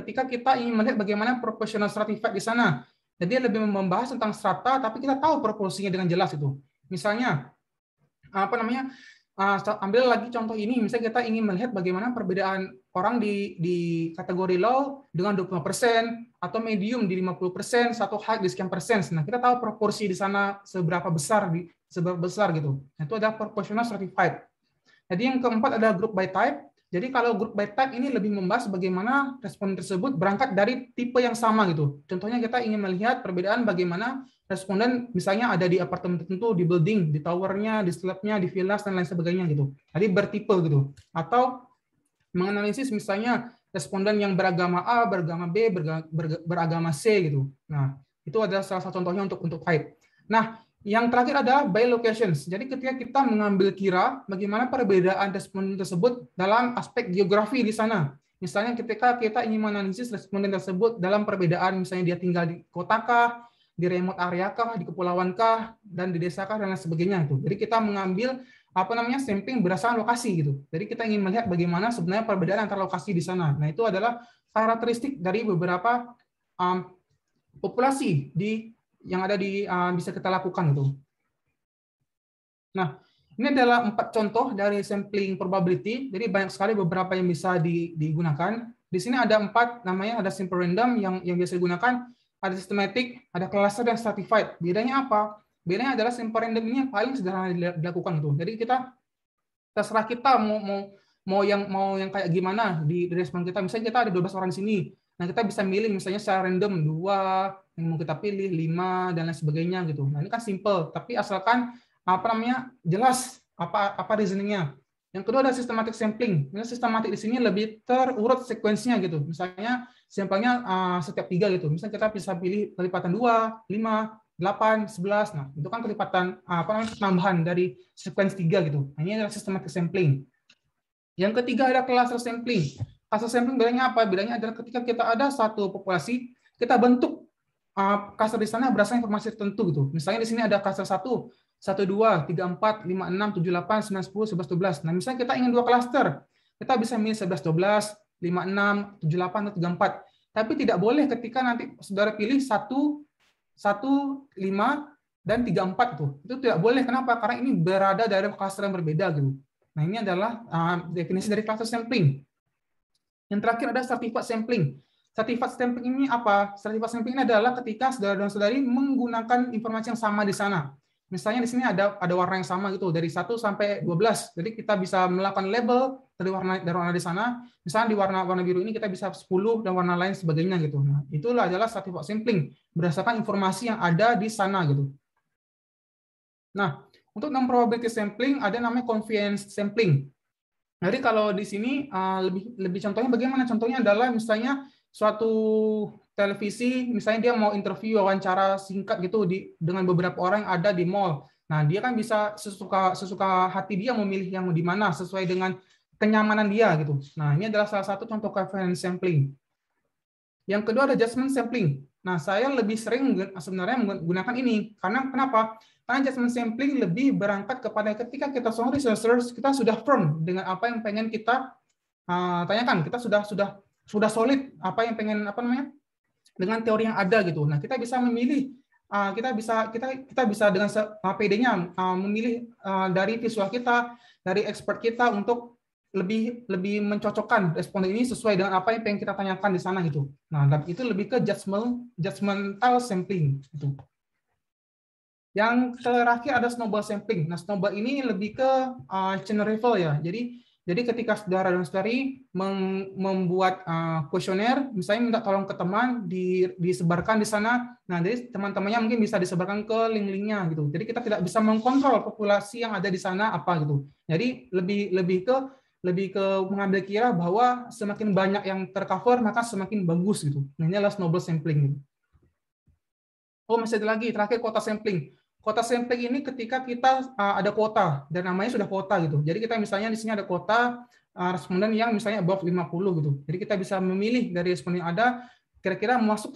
Speaker 1: ketika kita ingin melihat bagaimana proportional stratified di sana. Jadi lebih membahas tentang strata, tapi kita tahu proporsinya dengan jelas itu. Misalnya, ambil lagi contoh ini, misalnya kita ingin melihat bagaimana perbedaan orang di kategori low dengan 20%, atau medium di 50%, satu high di sekian persen. Nah, kita tahu proporsi di sana seberapa besar gitu. Nah, itu adalah proportional stratified. Jadi yang keempat adalah group by type. Jadi kalau group by type ini lebih membahas bagaimana responden tersebut berangkat dari tipe yang sama gitu. Contohnya kita ingin melihat perbedaan bagaimana responden misalnya ada di apartemen tertentu, di building, di towernya, di slabnya, di villas, dan lain sebagainya gitu. Jadi bertipe gitu. Atau menganalisis misalnya responden yang beragama A, beragama B, beragama C gitu. Nah, itu adalah salah satu contohnya untuk type. Nah, yang terakhir adalah by locations. Jadi ketika kita mengambil kira bagaimana perbedaan responden tersebut dalam aspek geografi di sana. Misalnya ketika kita ingin menganalisis responden tersebut dalam perbedaan misalnya dia tinggal di kota kah, di remote area kah, di kepulauan kah, dan di desa kah, dan lain sebagainya itu. Jadi kita mengambil sampling berdasarkan lokasi gitu. Jadi kita ingin melihat bagaimana sebenarnya perbedaan antara lokasi di sana. Nah, itu adalah karakteristik dari beberapa populasi yang ada bisa kita lakukan gitu. Nah, ini adalah 4 contoh dari sampling probability. Jadi banyak sekali beberapa yang bisa digunakan. Di sini ada 4 namanya, ada simple random yang biasa digunakan, ada systematic, ada cluster, dan stratified. Bedanya apa? Bedanya adalah simple random ini yang paling sederhana dilakukan gitu. Jadi terserah kita mau yang kayak gimana di respon kita. Misalnya kita ada 12 orang di sini. Nah, kita bisa milih misalnya secara random 2 yang mau kita pilih, 5 dan lain sebagainya gitu. Nah, ini kan simple, tapi asalkan jelas apa reasoningnya. Yang kedua ada systematic sampling. Ini sistematik di sini lebih terurut sekuensinya gitu. Misalnya sampelnya setiap 3 gitu. Misalnya kita bisa pilih kelipatan 2, 5, 8, 11. Nah, itu kan kelipatan tambahan dari sekuens 3 gitu. Nah, ini adalah systematic sampling. Yang ketiga ada cluster sampling. Cluster sampling bedanya apa? Bedanya adalah ketika kita ada satu populasi, kita bentuk cluster di sana berdasarkan informasi tertentu gitu. Misalnya di sini ada cluster 1, 1, 2, 3, 4, 5, 6, 7, 8, 9, 10, 11, 12. Nah, misalnya kita ingin 2 cluster, kita bisa milih 11, 12, 5, 6, 7, 8, atau 3, 4. Tapi tidak boleh ketika nanti saudara pilih 1, 5, dan 3, 4 tuh. Itu tidak boleh. Kenapa? Karena ini berada dari cluster yang berbeda gitu. Nah, ini adalah definisi dari cluster sampling. Yang terakhir ada stratified sampling. Stratified sampling ini apa? Stratified sampling ini adalah ketika saudara dan saudari menggunakan informasi yang sama di sana. Misalnya di sini ada warna yang sama gitu, dari 1 sampai 12. Jadi kita bisa melakukan label dari warna di sana. Misalnya di warna biru ini kita bisa 10 dan warna lain sebagainya gitu. Nah, itulah adalah stratified sampling berdasarkan informasi yang ada di sana gitu. Nah, untuk non-probability sampling ada namanya convenience sampling. Jadi kalau di sini lebih contohnya bagaimana? Contohnya adalah misalnya suatu televisi, misalnya dia mau interview wawancara singkat gitu dengan beberapa orang yang ada di mall. Nah, dia kan bisa sesuka hati dia memilih yang di mana sesuai dengan kenyamanan dia gitu. Nah, ini adalah salah satu contoh convenience sampling. Yang kedua ada judgment sampling. Nah, saya lebih sering sebenarnya menggunakan ini. Karena kenapa? Karena judgment sampling lebih berangkat kepada ketika kita seorang researchers, kita sudah firm dengan apa yang pengen kita tanyakan. Kita sudah solid apa yang pengen dengan teori yang ada gitu. Nah, kita bisa memilih, kita bisa dengan PD-nya memilih dari visual kita, dari expert kita untuk lebih mencocokkan responden ini sesuai dengan apa yang pengen kita tanyakan di sana gitu. Nah, itu lebih ke judgmental sampling gitu. Yang terakhir ada snowball sampling. Nah, snowball ini lebih ke chain level ya. Jadi Jadi ketika saudara dan saudari membuat kuesioner, misalnya minta tolong ke teman, disebarkan di sana. Nah, jadi teman-temannya mungkin bisa disebarkan ke link-linknya gitu. Jadi kita tidak bisa mengkontrol populasi yang ada di sana apa gitu. Jadi lebih ke mengambil kira bahwa semakin banyak yang tercover maka semakin bagus gitu. Nah, ini adalah snowball sampling gitu. Oh, masih ada lagi terakhir kuota sampling. Kuota sampling ini ketika kita ada kuota dan namanya sudah kuota gitu. Jadi kita misalnya di sini ada kuota responden yang misalnya above 50 gitu. Jadi kita bisa memilih dari responden yang ada kira-kira masuk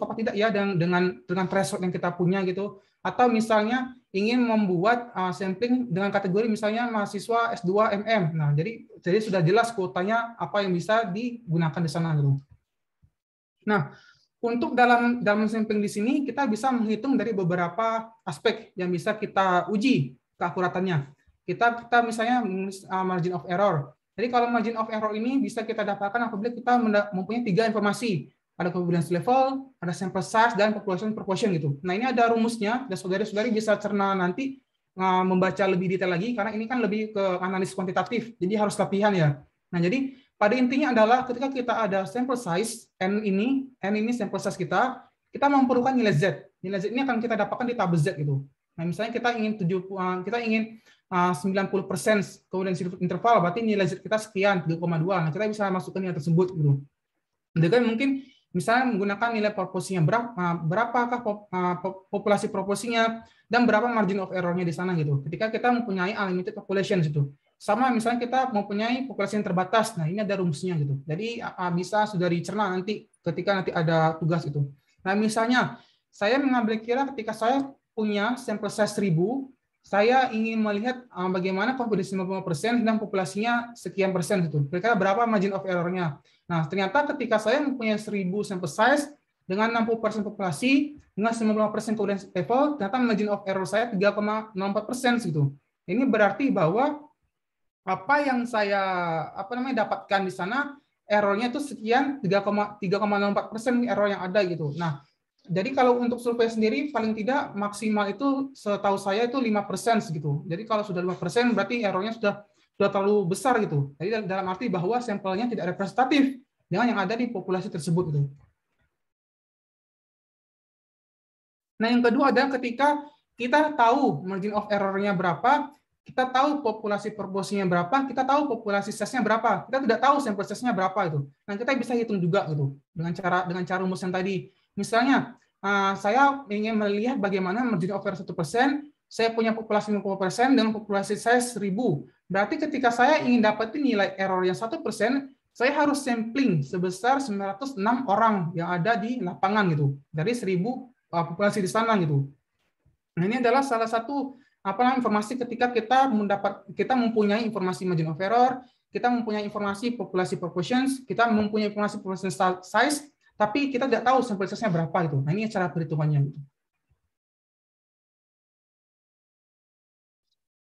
Speaker 1: apa tidak ya dengan threshold yang kita punya gitu. Atau misalnya ingin membuat sampling dengan kategori misalnya mahasiswa S2 MM. Nah, jadi sudah jelas kuotanya apa yang bisa digunakan di sana gitu. Nah, untuk dalam sampling di sini kita bisa menghitung dari beberapa aspek yang bisa kita uji keakuratannya. Kita misalnya margin of error. Jadi kalau margin of error ini bisa kita dapatkan apabila kita mempunyai 3 informasi. Ada confidence level, ada sample size, dan population proportion gitu. Nah, ini ada rumusnya dan saudari-saudari bisa cerna nanti membaca lebih detail lagi karena ini kan lebih ke analisis kuantitatif. Jadi harus latihan ya. Nah, jadi pada intinya adalah ketika kita ada sample size n ini sample size kita memerlukan nilai z. Nilai z ini akan kita dapatkan di tabel z gitu. Nah, misalnya kita ingin 90% confidence interval, berarti nilai z kita sekian 3,2. Nah, kita bisa masukkan nilai tersebut gitu. Dengan mungkin misalnya menggunakan nilai proporsinya berapakah populasi proporsinya dan berapa margin of error-nya di sana gitu. Ketika kita mempunyai unlimited population gitu. Sama misalnya kita mempunyai populasi yang terbatas. Nah, ini ada rumusnya gitu. Jadi bisa sudah dicerna nanti ketika nanti ada tugas itu. Nah, misalnya saya mengambil kira ketika saya punya sampel size 1000, saya ingin melihat bagaimana confidence 50% dan populasinya sekian persen gitu. Kira-kira berapa margin of error-nya. Nah, ternyata ketika saya mempunyai 1000 sampel size dengan 60% populasi dengan 95% confidence level, ternyata margin of error saya 3,04% gitu. Ini berarti bahwa apa yang saya dapatkan di sana errornya itu sekian 3,04% error yang ada gitu. Nah, jadi kalau untuk survei sendiri paling tidak maksimal itu setahu saya itu 5% gitu. Jadi kalau sudah 5% berarti errornya sudah terlalu besar gitu. Jadi dalam arti bahwa sampelnya tidak representatif dengan yang ada di populasi tersebut gitu. Nah, yang kedua adalah ketika kita tahu margin of error-nya berapa, kita tahu populasi proporsinya berapa, kita tahu populasi size-nya berapa. Kita tidak tahu sampel size-nya berapa itu. Nah, kita bisa hitung juga gitu dengan cara rumus yang tadi. Misalnya, saya ingin melihat bagaimana margin of error 1%, saya punya populasi 50% dengan populasi size 1000. Berarti ketika saya ingin dapetin nilai error yang 1%, saya harus sampling sebesar 906 orang yang ada di lapangan gitu. Dari 1000 populasi di sana gitu. Nah, ini adalah salah satu informasi ketika kita mempunyai informasi margin of error, kita mempunyai informasi populasi proportions, kita mempunyai informasi population size, tapi kita tidak tahu sampel size-nya berapa itu. Nah, ini cara perhitungannya gitu.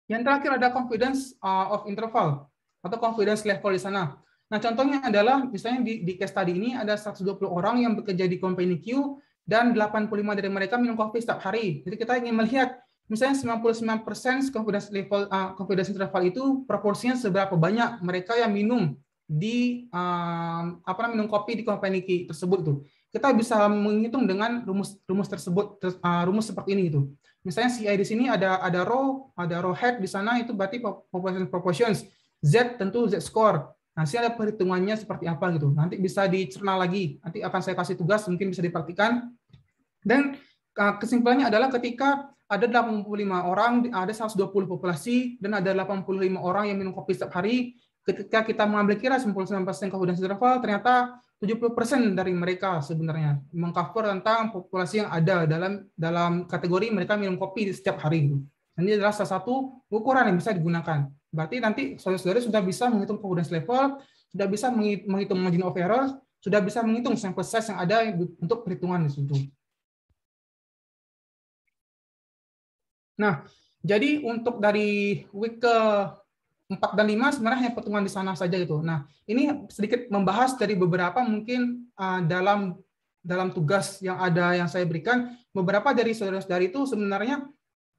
Speaker 1: Yang terakhir ada confidence of interval atau confidence level di sana. Nah, contohnya adalah misalnya di case tadi ini ada 120 orang yang bekerja di company Q dan 85 dari mereka minum kopi setiap hari. Jadi kita ingin melihat misalnya 99% confidence interval itu proporsinya seberapa banyak mereka yang minum minum kopi di company tersebut tuh. Kita bisa menghitung dengan rumus tersebut, rumus seperti ini gitu. Misalnya CI di sini ada row head di sana itu berarti population proportions, Z tentu Z score. Nah, sini ada perhitungannya seperti apa gitu. Nanti bisa dicerna lagi. Nanti akan saya kasih tugas, mungkin bisa dipraktikkan. Dan kesimpulannya adalah ketika ada 85 orang, ada 120 populasi, dan ada 85 orang yang minum kopi setiap hari, ketika kita mengambil kira 99% confidence interval, ternyata 70% dari mereka sebenarnya mengcover tentang populasi yang ada dalam kategori mereka minum kopi setiap hari. Ini adalah salah satu ukuran yang bisa digunakan. Berarti nanti saudara-saudara sudah bisa menghitung confidence level, sudah bisa menghitung margin of error, sudah bisa menghitung sample size yang ada untuk perhitungan di situ. Nah, jadi untuk dari week ke 4 dan 5 sebenarnya hanya pertemuan di sana saja gitu. Nah, ini sedikit membahas dari beberapa mungkin dalam tugas yang saya berikan, beberapa dari saudara-saudari itu sebenarnya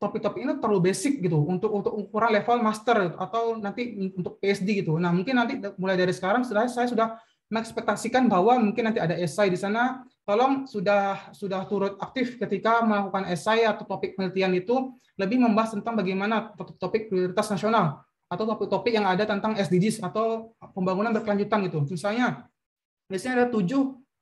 Speaker 1: topik-topik ini terlalu basic gitu untuk ukuran level master atau nanti untuk PhD gitu. Nah, mungkin nanti mulai dari sekarang saya sudah mengekspektasikan bahwa mungkin nanti ada esai di sana. Tolong sudah turut aktif ketika melakukan esai atau topik penelitian itu lebih membahas tentang bagaimana topik prioritas nasional atau topik-topik yang ada tentang SDGs atau pembangunan berkelanjutan gitu. Misalnya, biasanya ada 7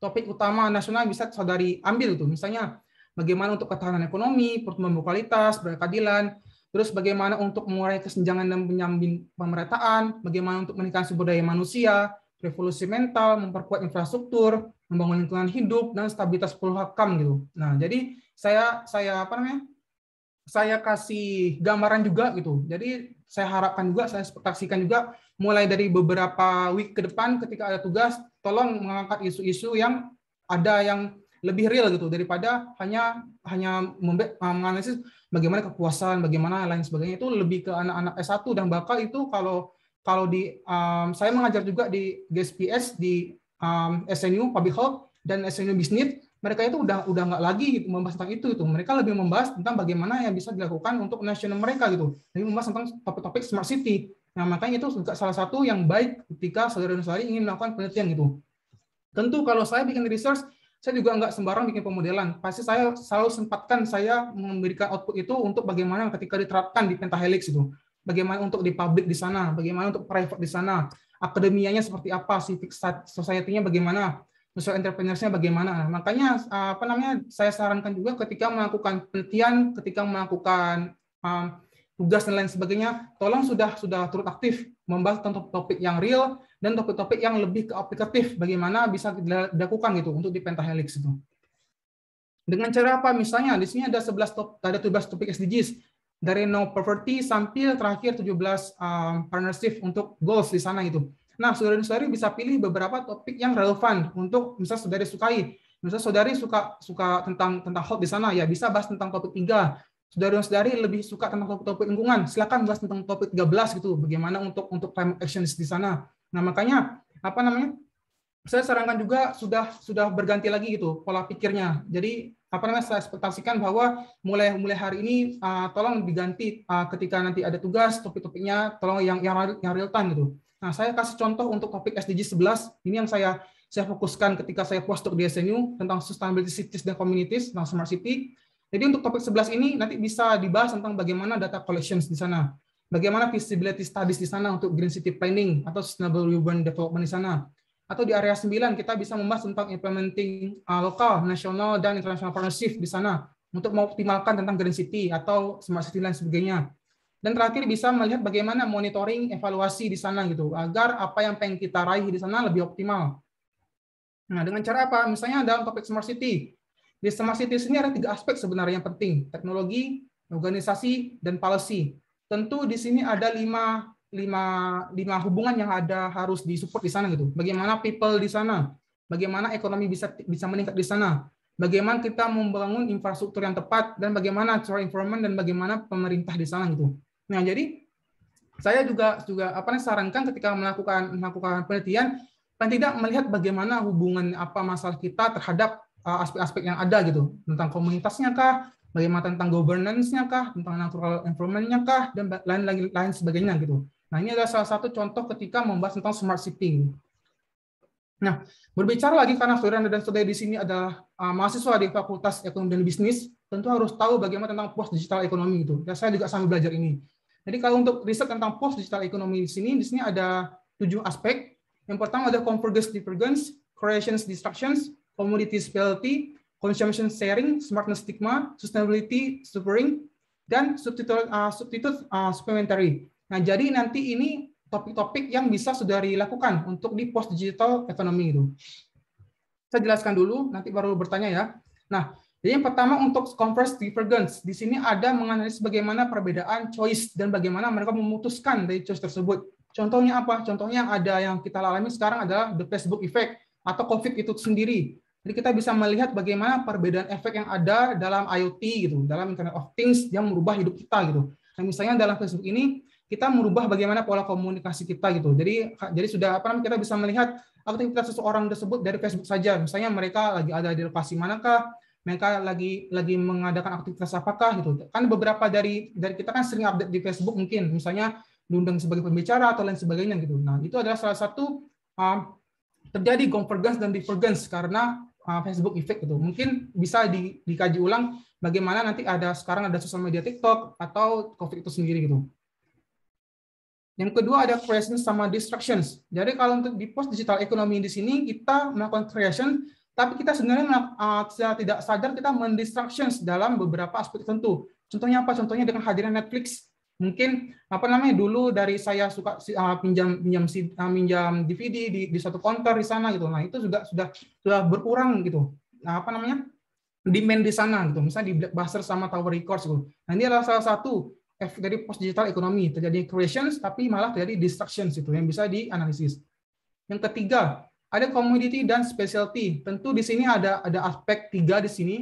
Speaker 1: topik utama nasional yang bisa saudari ambil tuh. Misalnya, bagaimana untuk ketahanan ekonomi, pertumbuhan berkualitas, berkeadilan, terus bagaimana untuk mengurangi kesenjangan dan pemerataan, bagaimana untuk meningkatkan sumber daya manusia, revolusi mental, memperkuat infrastruktur, membangun lingkungan hidup, dan stabilitas Polhukam gitu. Nah, jadi saya kasih gambaran juga gitu. Jadi saya harapkan juga, saya ekspektasikan juga mulai dari beberapa week ke depan ketika ada tugas, tolong mengangkat isu-isu yang ada yang lebih real gitu daripada hanya menganalisis bagaimana kepuasan, bagaimana lain sebagainya. Itu lebih ke anak-anak S1 dan bakal itu kalau di saya mengajar juga di GSPS di SNU Public Health dan SNU Business. Mereka itu udah nggak lagi membahas tentang itu. Mereka lebih membahas tentang bagaimana yang bisa dilakukan untuk nasional mereka gitu. Lebih membahas tentang topik-topik smart city. Nah, makanya itu juga salah satu yang baik ketika saudara-saudari ingin melakukan penelitian gitu. Tentu kalau saya bikin research, saya juga nggak sembarang bikin pemodelan. Pasti saya selalu sempatkan saya memberikan output itu untuk bagaimana ketika diterapkan di pentahelix itu. Bagaimana untuk di publik di sana, bagaimana untuk private di sana, akademianya seperti apa, civic society-nya bagaimana, social entrepreneurs-nya bagaimana. Makanya saya sarankan juga ketika melakukan penelitian, ketika melakukan tugas dan lain sebagainya, tolong sudah turut aktif membahas tentang topik yang real dan topik-topik yang lebih ke aplikatif bagaimana bisa dilakukan gitu untuk di pentahelix itu. Dengan cara apa? Misalnya di sini ada 17 topik SDGs dari no poverty sampai terakhir 17 partnership untuk goals di sana itu. Nah, saudari-saudari bisa pilih beberapa topik yang relevan untuk misalnya saudari sukai. Misalnya saudari suka tentang health di sana, ya bisa bahas tentang topik 3. Saudari-saudari lebih suka tentang topik lingkungan, silakan bahas tentang topik 13 gitu. Bagaimana untuk climate action di sana. Nah, makanya saya sarankan juga sudah berganti lagi gitu pola pikirnya. Jadi saya ekspektasikan bahwa mulai hari ini tolong diganti ketika nanti ada tugas topik-topiknya tolong yang real time gitu. Nah, saya kasih contoh untuk topik SDG 11. Ini yang saya fokuskan ketika saya postdoc di SNU tentang sustainability cities dan communities tentang smart city. Jadi untuk topik 11 ini nanti bisa dibahas tentang bagaimana data collections di sana, bagaimana feasibility studies di sana untuk green city planning atau sustainable urban development di sana. Atau di area 9 kita bisa membahas tentang implementing lokal, nasional, dan international partnership di sana untuk mengoptimalkan tentang green city atau smart city dan sebagainya. Dan terakhir bisa melihat bagaimana monitoring evaluasi di sana gitu agar apa yang pengen kita raih di sana lebih optimal. Nah, dengan cara apa? Misalnya dalam topik smart city. Di smart city sini ada 3 aspek sebenarnya yang penting, teknologi, organisasi, dan policy. Tentu di sini ada 5 hubungan yang harus disupport di sana gitu. Bagaimana people di sana, bagaimana ekonomi bisa meningkat di sana, bagaimana kita membangun infrastruktur yang tepat, dan bagaimana cara environment dan bagaimana pemerintah di sana gitu. Nah, jadi saya juga sarankan ketika melakukan penelitian, paling tidak melihat bagaimana hubungan apa masalah kita terhadap aspek-aspek yang ada gitu, tentang komunitasnya kah, bagaimana tentang governance-nya kah, tentang natural environment-nya kah, dan lain sebagainya gitu. Nah, ini adalah salah satu contoh ketika membahas tentang smart city. Nah, berbicara lagi karena saudara dan saudari di sini adalah mahasiswa di Fakultas Ekonomi dan Bisnis, tentu harus tahu bagaimana tentang post digital ekonomi itu. Dan saya juga sambil belajar ini. Jadi kalau untuk riset tentang post digital ekonomi di sini ada 7 aspek. Yang pertama ada convergence divergence, creation distractions, commodity stability, consumption sharing, smartness stigma, sustainability suffering, dan substitute supplementary. Nah, jadi nanti ini topik-topik yang bisa sudah dilakukan untuk di post digital economy itu. Saya jelaskan dulu, nanti baru bertanya ya. Nah, jadi yang pertama untuk convergence divergence, di sini ada menganalisis bagaimana perbedaan choice dan bagaimana mereka memutuskan dari choice tersebut. Contohnya apa? Contohnya ada yang kita alami sekarang adalah the Facebook effect atau COVID itu sendiri. Jadi kita bisa melihat bagaimana perbedaan efek yang ada dalam IoT gitu, dalam Internet of Things yang merubah hidup kita gitu. Nah, misalnya dalam Facebook ini kita merubah bagaimana pola komunikasi kita gitu. Jadi sudah kita bisa melihat aktivitas seseorang tersebut dari Facebook saja. Misalnya mereka lagi ada di lokasi manakah, mereka lagi mengadakan aktivitas apakah gitu. Kan beberapa dari kita kan sering update di Facebook mungkin, misalnya diundang sebagai pembicara atau lain sebagainya gitu. Nah, itu adalah salah satu terjadi convergence dan divergence karena Facebook effect gitu. Mungkin bisa dikaji ulang bagaimana nanti sekarang ada sosial media TikTok atau COVID itu sendiri gitu. Yang kedua ada creation sama distractions. Jadi kalau untuk di post digital economy di sini kita melakukan creation, tapi kita sebenarnya tidak sadar kita mendistractions dalam beberapa aspek tertentu. Contohnya apa? Contohnya dengan hadirnya Netflix. Mungkin dulu dari saya suka minjam DVD di suatu counter di sana gitu. Nah, itu sudah berkurang gitu. Nah, demand di sana gitu. Misalnya di Blockbuster sama Tower Records gitu. Nah, ini adalah salah satu efek dari post digital economy, terjadi creations tapi malah terjadi distractions itu yang bisa dianalisis. Yang ketiga, ada commodity dan specialty. Tentu di sini ada aspek 3 di sini.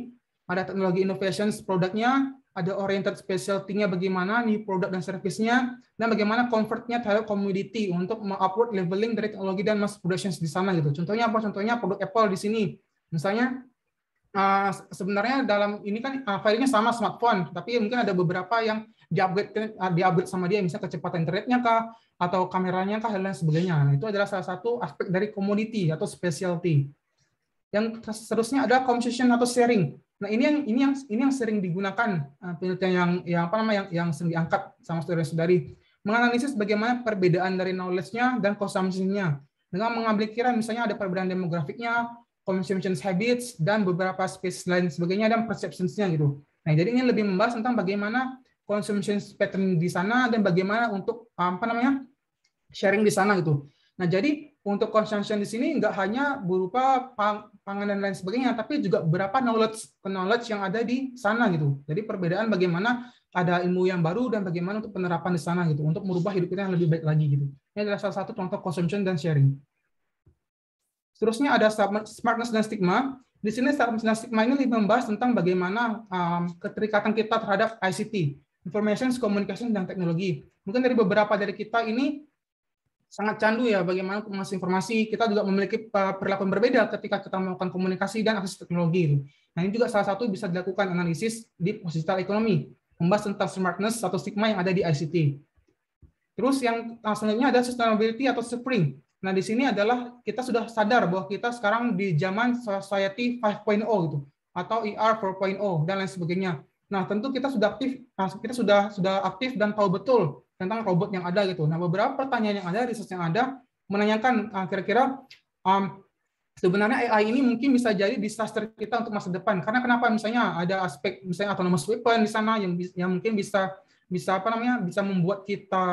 Speaker 1: Ada teknologi innovations produknya, ada oriented specialty-nya bagaimana nih produk dan service-nya, dan bagaimana convert-nya terhadap commodity untuk upward leveling dari teknologi dan mass production di sana gitu. Contohnya apa? Contohnya produk Apple di sini. Misalnya sebenarnya dalam ini kan filenya sama smartphone, tapi mungkin ada beberapa yang di-upgrade sama dia, misalnya kecepatan internetnya kah, atau kameranya kah, dan lain sebagainya. Nah, itu adalah salah satu aspek dari commodity atau specialty. Yang seterusnya ada conversation atau sharing. Nah, ini yang sering digunakan penelitian yang sering diangkat sama saudara-saudari, menganalisis bagaimana perbedaan dari knowledge-nya dan consumption-nya dengan mengambil kira misalnya ada perbedaan demografiknya, consumption habits, dan beberapa space lain sebagainya, dan perceptions-nya gitu. Nah, jadi ini lebih membahas tentang bagaimana consumption pattern di sana dan bagaimana untuk sharing di sana gitu. Nah, jadi untuk consumption di sini nggak hanya berupa pangan dan lain sebagainya, tapi juga beberapa knowledge yang ada di sana gitu. Jadi perbedaan bagaimana ada ilmu yang baru dan bagaimana untuk penerapan di sana gitu, untuk merubah hidup kita yang lebih baik lagi gitu. Ini adalah salah satu contoh consumption dan sharing. Seterusnya ada smartness dan stigma. Di sini smartness dan stigma ini lebih membahas tentang bagaimana keterikatan kita terhadap ICT, information, communication, dan teknologi. Mungkin dari beberapa dari kita ini sangat candu ya bagaimana mengasih informasi. Kita juga memiliki perilaku berbeda ketika kita melakukan komunikasi dan akses teknologi. Nah, ini juga salah satu bisa dilakukan analisis di digital economy, membahas tentang smartness atau stigma yang ada di ICT. Terus yang selanjutnya ada sustainability atau spring. Nah, di sini adalah kita sudah sadar bahwa kita sekarang di zaman society 5.0 gitu, atau ER 4.0 dan lain sebagainya. Nah, tentu kita sudah aktif dan tahu betul tentang robot yang ada gitu. Nah, beberapa pertanyaan yang ada, research yang ada, menanyakan kira-kira sebenarnya AI ini mungkin bisa jadi disaster kita untuk masa depan. Karena kenapa? Misalnya ada aspek misalnya autonomous weapon di sana yang mungkin bisa membuat kita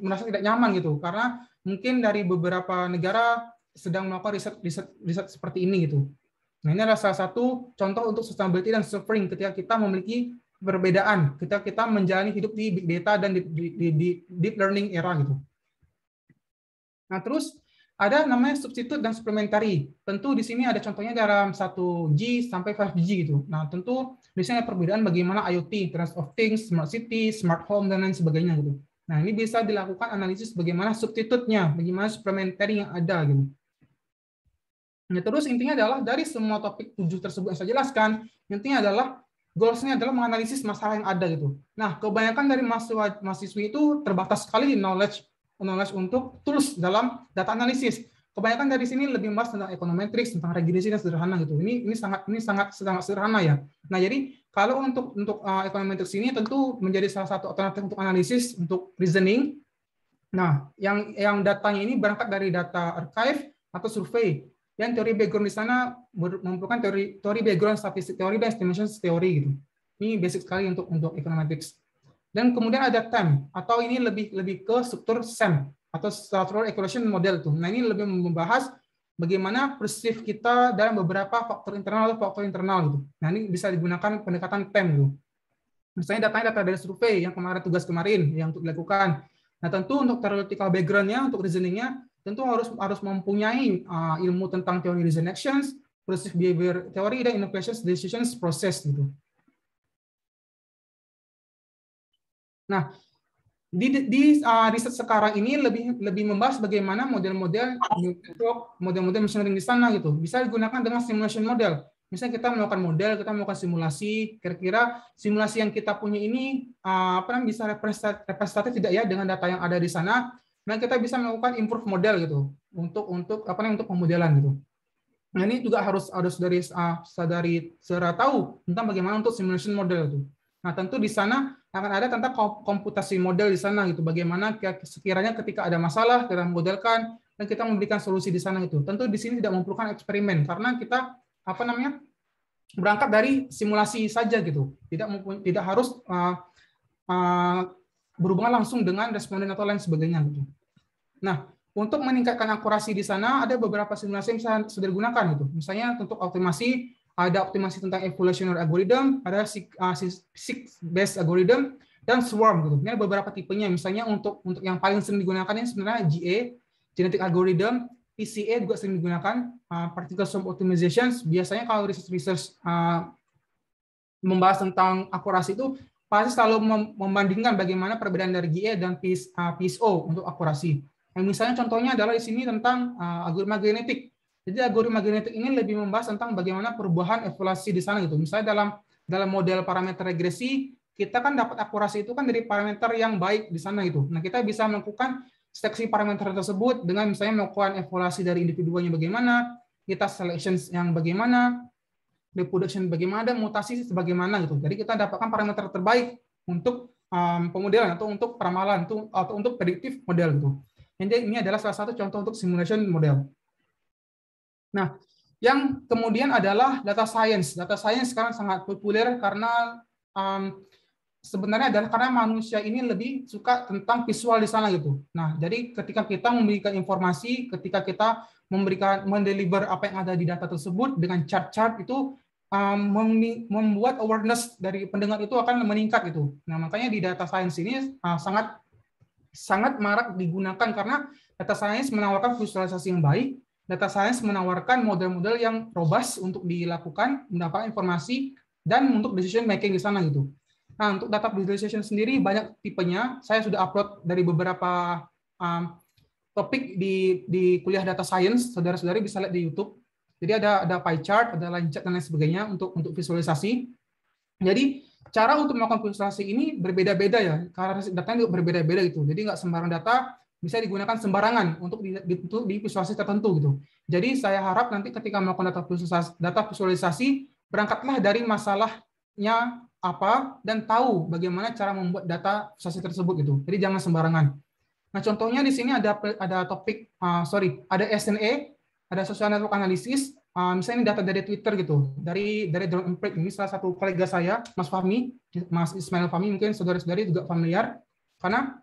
Speaker 1: merasa tidak nyaman gitu. Karena mungkin dari beberapa negara sedang melakukan riset seperti ini gitu. Nah, ini adalah salah satu contoh untuk sustainability dan suffering ketika kita memiliki perbedaan, ketika kita menjalani hidup di big data dan di deep learning era gitu. Nah, terus ada namanya substitute dan supplementary. Tentu di sini ada contohnya dalam 1G sampai 5G gitu. Nah, tentu di sini ada perbedaan bagaimana IoT, Internet of Things, Smart City, Smart Home, dan lain sebagainya gitu. Nah, ini bisa dilakukan analisis bagaimana substitute-nya, bagaimana supplementary yang ada gitu. Nah, terus intinya adalah dari semua topik 7 tersebut yang saya jelaskan, intinya adalah goals-nya adalah menganalisis masalah yang ada gitu. Nah, kebanyakan dari mahasiswi itu terbatas sekali knowledge untuk tools dalam data analisis. Kebanyakan dari sini lebih membahas tentang econometrics, tentang regresi dan sederhana gitu. Ini sangat sederhana ya. Nah, jadi kalau untuk econometrics ini tentu menjadi salah satu alternatif untuk analisis, untuk reasoning. Nah, yang datanya ini berangkat dari data archive atau survei. Dan teori background di sana merupakan teori background statistik teori dan estimation teori gitu. Ini basic sekali untuk econometrics. Dan kemudian ada TEM atau ini lebih ke struktur SEM atau structural equation model tuh. Nah, ini lebih membahas bagaimana persif kita dalam beberapa faktor internal gitu. Nah, ini bisa digunakan pendekatan TEM gitu. Misalnya datanya data dari survei yang tugas kemarin yang untuk dilakukan. Nah, tentu untuk theoretical background-nya, untuk reasoning-nya tentu harus mempunyai ilmu tentang teori reason actions, perceived behavior theory, dan innovations decisions process gitu. Nah, di riset sekarang ini lebih membahas bagaimana model-model machine learning di sana gitu bisa digunakan dengan simulation model. Misalnya kita melakukan model, kita melakukan simulasi, kira-kira simulasi yang kita punya ini bisa representatif tidak ya dengan data yang ada di sana. Nah, kita bisa melakukan improve model gitu untuk pemodelan gitu. Nah, ini juga harus sadari secara tahu tentang bagaimana untuk simulation model itu. Nah, tentu di sana akan ada tentang komputasi model di sana gitu. Bagaimana sekiranya ketika ada masalah kita modelkan dan kita memberikan solusi di sana itu. Tentu di sini tidak memerlukan eksperimen karena kita berangkat dari simulasi saja gitu. Tidak harus berhubungan langsung dengan responden atau lain sebagainya gitu. Nah, untuk meningkatkan akurasi di sana ada beberapa simulasi yang sudah digunakan gitu. Misalnya untuk optimasi, ada optimasi tentang evolutionary algorithm, ada seek-based algorithm, dan swarm gitu. Ini ada beberapa tipenya. Misalnya untuk yang paling sering digunakan ini sebenarnya GA, genetic algorithm, PCA juga sering digunakan, particle swarm optimization. Biasanya kalau research membahas tentang akurasi itu pasti selalu membandingkan bagaimana perbedaan dari GA dan PSO untuk akurasi. Yang misalnya contohnya adalah di sini tentang algoritma genetik. Jadi algoritma genetik ini lebih membahas tentang bagaimana perubahan evolusi di sana gitu. Misalnya dalam model parameter regresi, kita kan dapat akurasi itu kan dari parameter yang baik di sana gitu. Nah, kita bisa melakukan seleksi parameter tersebut dengan misalnya melakukan evaluasi dari individuanya bagaimana, kita selection yang bagaimana, reproduction bagaimana, dan mutasi sebagaimana gitu. Jadi kita dapatkan parameter terbaik untuk pemodelan atau untuk peramalan atau untuk prediktif model gitu. Jadi ini adalah salah satu contoh untuk simulation model. Nah, yang kemudian adalah data science. Data science sekarang sangat populer karena sebenarnya adalah karena manusia ini lebih suka tentang visual di sana gitu. Nah, jadi ketika kita memberikan informasi, ketika kita mendeliver apa yang ada di data tersebut dengan chart-chart itu membuat awareness dari pendengar itu akan meningkat gitu. Nah, makanya di data science ini sangat marak digunakan karena data science menawarkan visualisasi yang baik, data science menawarkan model-model yang robust untuk dilakukan, mendapatkan informasi, dan untuk decision making di sana gitu. Nah, untuk data visualization sendiri banyak tipenya. Saya sudah upload dari beberapa topik di kuliah data science. Saudara-saudari bisa lihat di YouTube. Jadi ada pie chart, ada line chart dan lain sebagainya untuk visualisasi. Jadi cara untuk melakukan visualisasi ini berbeda-beda ya, karena datanya juga berbeda-beda gitu. Jadi nggak sembarang data bisa digunakan sembarangan untuk di visualisasi tertentu gitu. Jadi saya harap nanti ketika melakukan data visualisasi berangkatlah dari masalahnya apa dan tahu bagaimana cara membuat data visualisasi tersebut gitu. Jadi jangan sembarangan. Nah, contohnya di sini ada topik ada SNA, ada social network analysis. Misalnya ini data dari Twitter gitu, dari Drone Empiric. Ini salah satu kolega saya, Mas Fahmi, Mas Ismail Fahmi, mungkin saudara-saudari juga familiar, karena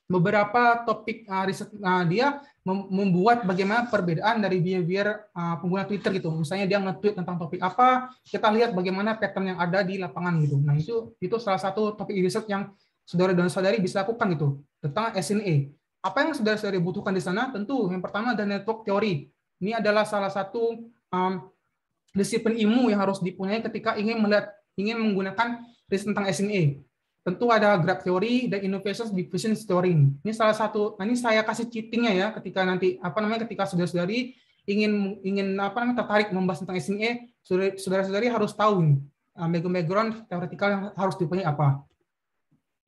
Speaker 1: beberapa topik riset dia membuat bagaimana perbedaan dari behavior pengguna Twitter gitu. Misalnya dia nge-tweet tentang topik apa, kita lihat bagaimana pattern yang ada di lapangan gitu. Nah, itu salah satu topik riset yang saudara dan saudari bisa lakukan gitu tentang SNA. Apa yang saudara-saudari butuhkan di sana? Tentu yang pertama ada network teori. Ini adalah salah satu disiplin ilmu yang harus dipunyai ketika ingin menggunakan riset tentang SNA. Tentu ada graph theory dan innovation diffusion theory. Ini salah satu. Nah, ini saya kasih cheatingnya ya ketika nanti ketika saudara-saudari ingin tertarik membahas tentang SNA, saudara-saudari harus tahu nih background teoretikal yang harus dipunyai apa.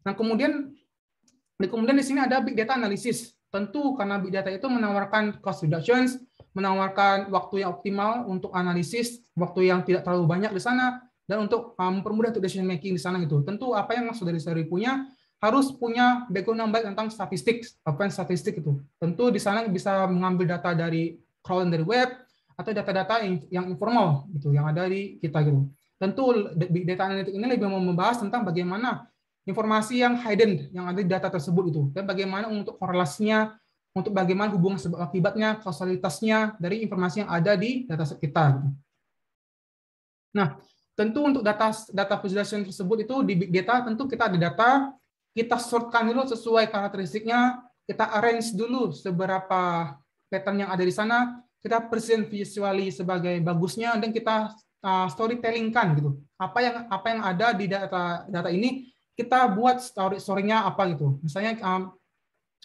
Speaker 1: Nah, kemudian di sini ada big data analysis. Tentu karena big data itu menawarkan cost reductions, menawarkan waktu yang optimal untuk analisis, waktu yang tidak terlalu banyak di sana, dan untuk mempermudah decision making di sana gitu. Tentu apa yang saudara-saudari punya harus punya background yang baik tentang statistik, advanced statistik itu. Tentu di sana bisa mengambil data dari crawling dari web atau data-data yang informal gitu, yang ada di kita gitu. Tentu big data analytics ini lebih membahas tentang bagaimana informasi yang hidden yang ada di data tersebut itu, dan bagaimana untuk korelasinya, untuk bagaimana hubungan sebab akibatnya, kausalitasnya dari informasi yang ada di dataset kita. Nah, tentu untuk data visualization tersebut itu di big data tentu kita ada data, kita sortkan dulu sesuai karakteristiknya, kita arrange dulu seberapa pattern yang ada di sana, kita present visually sebagai bagusnya, dan kita storytelling-kan gitu. Apa yang ada di data ini kita buat story-nya apa gitu. Misalnya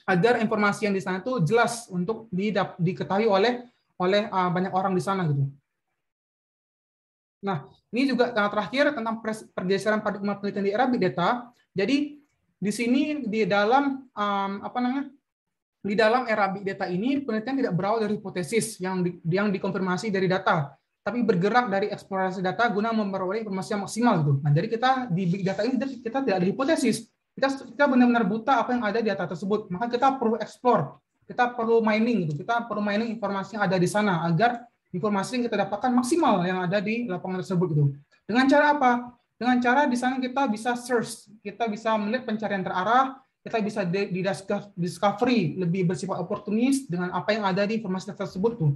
Speaker 1: agar informasi yang di sana itu jelas untuk diketahui oleh banyak orang di sana gitu. Nah, ini juga terakhir tentang pergeseran paradigma penelitian di era big data. Jadi di sini di dalam di dalam era big data ini penelitian tidak berawal dari hipotesis yang dikonfirmasi dari data, tapi bergerak dari eksplorasi data guna memperoleh informasi yang maksimal gitu. Nah, jadi kita di big data ini kita tidak ada hipotesis. Kita benar-benar buta apa yang ada di data tersebut. Maka kita perlu explore, kita perlu mining gitu. Kita perlu mining informasi yang ada di sana agar informasi yang kita dapatkan maksimal yang ada di lapangan tersebut gitu. Dengan cara apa? Dengan cara di sana kita bisa search, kita bisa melihat pencarian terarah, kita bisa di discovery lebih bersifat oportunis dengan apa yang ada di informasi tersebut tuh.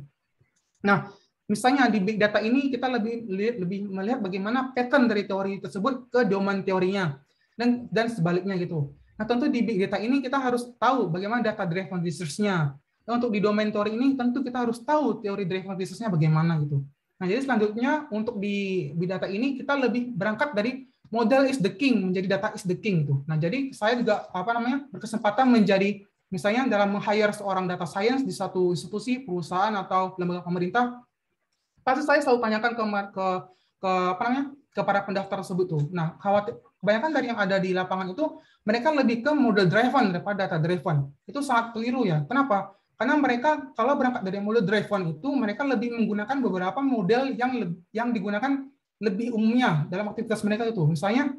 Speaker 1: Nah, misalnya di big data ini kita lebih melihat bagaimana pattern dari teori tersebut ke domain teorinya dan sebaliknya gitu. Nah, tentu di big data ini kita harus tahu bagaimana data driven research-nya. Dan untuk di domain teori ini tentu kita harus tahu teori driven research-nya bagaimana gitu. Nah, jadi selanjutnya untuk di big data ini kita lebih berangkat dari model is the king menjadi data is the king itu. Nah, jadi saya juga berkesempatan menjadi misalnya dalam meng-hire seorang data science di satu institusi, perusahaan atau lembaga pemerintah, pasti saya selalu tanyakan ke para pendaftar tersebut tuh. Nah, kebanyakan dari yang ada di lapangan itu mereka lebih ke model driven daripada data driven. Itu sangat keliru ya. Kenapa? Karena mereka kalau berangkat dari model driven itu mereka lebih menggunakan beberapa model yang digunakan lebih umumnya dalam aktivitas mereka itu. Misalnya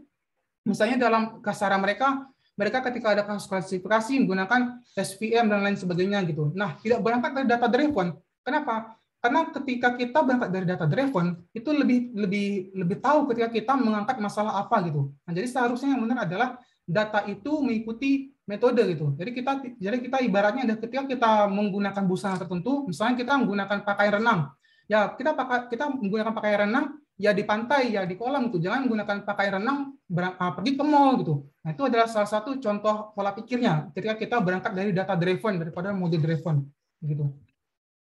Speaker 1: dalam kasaran mereka ketika ada kasus klasifikasi menggunakan SVM dan lain sebagainya gitu. Nah, tidak berangkat dari data driven. Kenapa? Karena ketika kita berangkat dari data driven, itu lebih tahu ketika kita mengangkat masalah apa gitu. Nah, jadi seharusnya yang benar adalah data itu mengikuti metode gitu. Jadi kita ibaratnya ada ketika kita menggunakan busana tertentu, misalnya kita menggunakan pakaian renang. Ya, kita menggunakan pakaian renang ya di pantai, ya di kolam gitu. Jangan menggunakan pakaian renang pergi ke mall gitu. Nah, itu adalah salah satu contoh pola pikirnya ketika kita berangkat dari data driven daripada model driven gitu.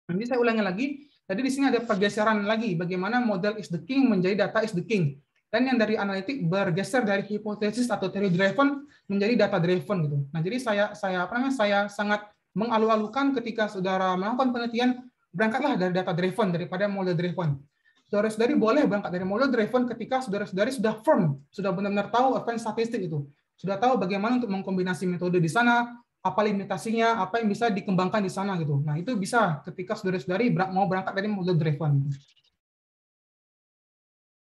Speaker 1: Nanti saya ulangi lagi. Tadi di sini ada pergeseran lagi bagaimana model is the king menjadi data is the king. Dan yang dari analitik bergeser dari hipotesis atau theory driven menjadi data driven gitu. Nah, jadi saya sangat mengalu-alukan ketika saudara melakukan penelitian berangkatlah dari data driven daripada model driven. Saudara-saudari boleh berangkat dari model driven ketika saudara-saudari sudah firm, sudah benar-benar tahu advance statistik itu. Sudah tahu bagaimana untuk mengkombinasi metode di sana, apa limitasinya, apa yang bisa dikembangkan di sana gitu. Nah, itu bisa ketika saudara-saudari mau berangkat dari model driven.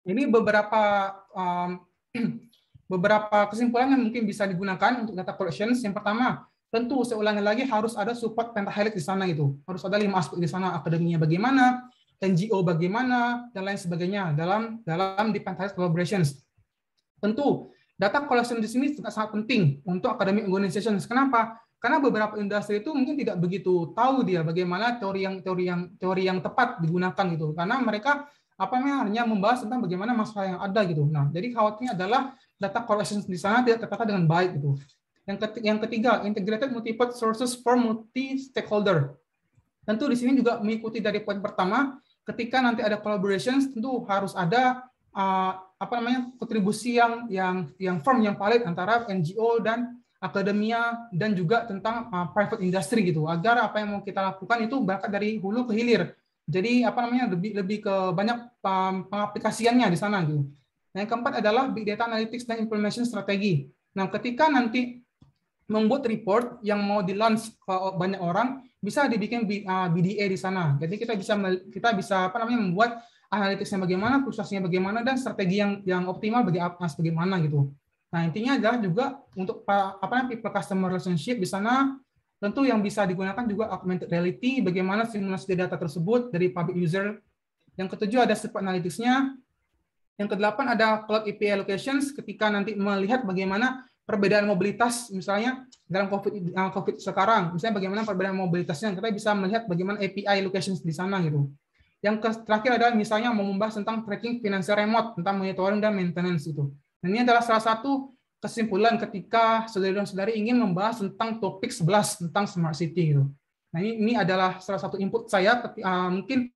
Speaker 1: Ini beberapa kesimpulan yang mungkin bisa digunakan untuk data collections. Yang pertama, tentu saya ulangi lagi harus ada support pentahelix di sana itu. Harus ada 5 aspek di sana, akademinya bagaimana, NGO bagaimana, dan lain sebagainya dalam di pentahelix collaborations. Tentu data collection di sini sangat penting untuk academic organizations. Kenapa? Karena beberapa industri itu mungkin tidak begitu tahu dia bagaimana teori yang tepat digunakan gitu. Karena mereka hanya membahas tentang bagaimana masalah yang ada gitu. Nah, jadi khawatirnya adalah data collection di sana tidak tertata dengan baik gitu. Yang ketiga, integrated multiple sources for multi stakeholder. Tentu di sini juga mengikuti dari poin pertama, ketika nanti ada collaborations tentu harus ada kontribusi yang firm, yang valid antara NGO dan akademia dan juga tentang private industry gitu, agar apa yang mau kita lakukan itu berangkat dari hulu ke hilir. Jadi lebih ke banyak pengaplikasiannya di sana gitu. Nah, yang keempat adalah big data analytics dan implementation strategi. Nah, ketika nanti membuat report yang mau di-launch ke banyak orang, bisa dibikin BDA di sana. Jadi kita bisa membuat analitiknya bagaimana, prosesnya bagaimana, dan strategi yang optimal bagaimana gitu. Nah, intinya adalah juga untuk people customer relationship di sana, tentu yang bisa digunakan juga augmented reality, bagaimana simulasi data tersebut dari public user. Yang ketujuh ada support analytics-nya. Yang kedelapan ada cloud API allocations, ketika nanti melihat bagaimana perbedaan mobilitas, misalnya dalam COVID sekarang, misalnya bagaimana perbedaan mobilitasnya, kita bisa melihat bagaimana API allocations di sana gitu. Yang terakhir adalah misalnya mau membahas tentang tracking financial remote, tentang monitoring dan maintenance itu. Dan ini adalah salah satu kesimpulan ketika saudara-saudari ingin membahas tentang topik 11 tentang smart city gitu. Nah, ini adalah salah satu input saya, mungkin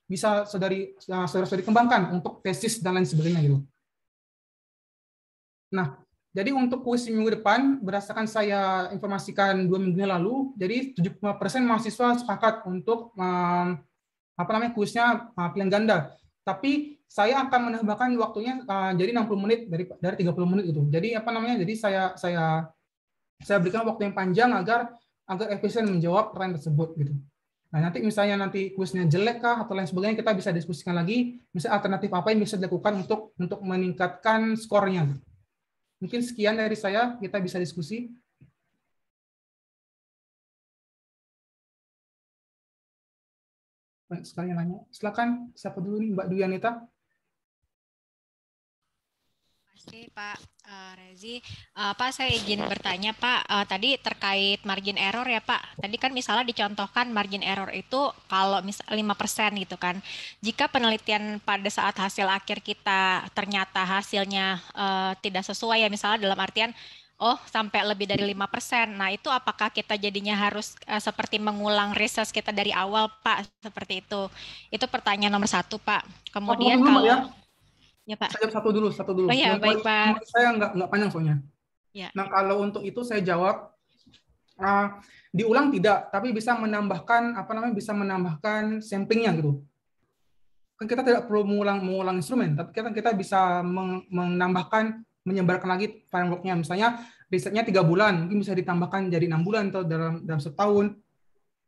Speaker 1: bisa saudara-saudari kembangkan untuk tesis dan lain sebagainya gitu. Nah, jadi untuk kuis minggu depan, berdasarkan saya informasikan 2 minggu lalu, jadi 75% mahasiswa sepakat untuk kuisnya pilihan ganda. Tapi saya akan menambahkan waktunya jadi 60 menit dari 30 menit itu. Jadi apa namanya? Jadi saya berikan waktu yang panjang agar efisien menjawab pertanyaan tersebut gitu. Nah, nanti misalnya nanti kuisnya jelek kah atau lain sebagainya, kita bisa diskusikan lagi, misalnya alternatif apa yang bisa dilakukan untuk meningkatkan skornya. Mungkin sekian dari saya, kita bisa diskusi. Banyak sekali yang nanya. Silakan, siapa dulu nih, Mbak Dwi Anita?
Speaker 2: Terima kasih Pak Rezi. Pak, saya izin bertanya Pak, tadi terkait margin error ya Pak. Tadi kan misalnya dicontohkan margin error itu kalau misal 5% gitu kan. Jika penelitian pada saat hasil akhir kita ternyata hasilnya tidak sesuai ya, misalnya dalam artian sampai lebih dari 5%. Nah, itu apakah kita jadinya harus seperti mengulang research kita dari awal Pak, seperti itu. Itu pertanyaan nomor 1 Pak. Kemudian
Speaker 1: Dulu, Mbak,
Speaker 2: kalau
Speaker 1: ya.
Speaker 2: Ya Pak.
Speaker 1: Saya jawab satu dulu.
Speaker 2: Oh ya, baik Pak.
Speaker 1: Saya nggak panjang soalnya.
Speaker 2: Ya.
Speaker 1: Nah, kalau untuk itu saya jawab diulang tidak, tapi bisa menambahkan bisa menambahkan samplingnya gitu. Kan kita tidak perlu mengulang instrumen, tapi kita bisa menambahkan, menyebarkan lagi frameworknya. Misalnya risetnya 3 bulan, mungkin bisa ditambahkan jadi 6 bulan atau dalam setahun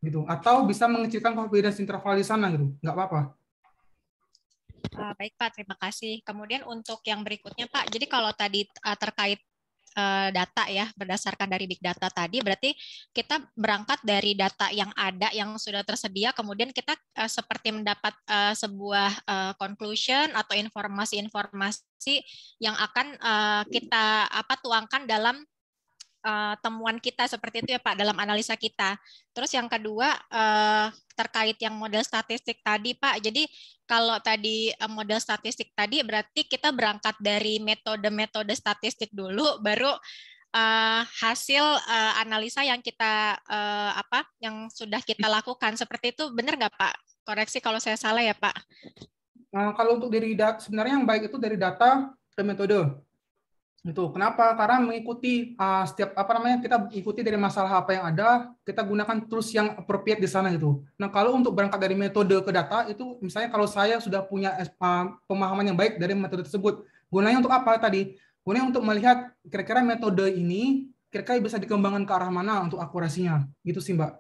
Speaker 1: gitu. Atau bisa mengecilkan confidence interval di sana gitu, nggak apa-apa.
Speaker 2: Baik Pak, terima kasih. Kemudian untuk yang berikutnya Pak, jadi kalau tadi terkait data ya, berdasarkan dari big data tadi, berarti kita berangkat dari data yang ada, yang sudah tersedia, kemudian kita seperti mendapat sebuah conclusion atau informasi-informasi yang akan kita tuangkan dalam temuan kita seperti itu ya Pak, dalam analisa kita. Terus yang kedua terkait yang model statistik tadi Pak, jadi kalau tadi model statistik tadi berarti kita berangkat dari metode-metode statistik dulu, baru hasil analisa yang kita yang sudah kita lakukan, seperti itu, benar nggak Pak? Koreksi kalau saya salah ya Pak.
Speaker 1: Kalau untuk dari data, sebenarnya yang baik itu dari data ke metode. Itu kenapa? Karena mengikuti setiap kita ikuti dari masalah apa yang ada, kita gunakan tools yang appropriate di sana gitu. Nah, kalau untuk berangkat dari metode ke data itu, misalnya kalau saya sudah punya pemahaman yang baik dari metode tersebut, gunanya untuk apa tadi? Gunanya untuk melihat kira-kira metode ini kira-kira bisa dikembangkan ke arah mana untuk akurasinya, gitu sih Mbak.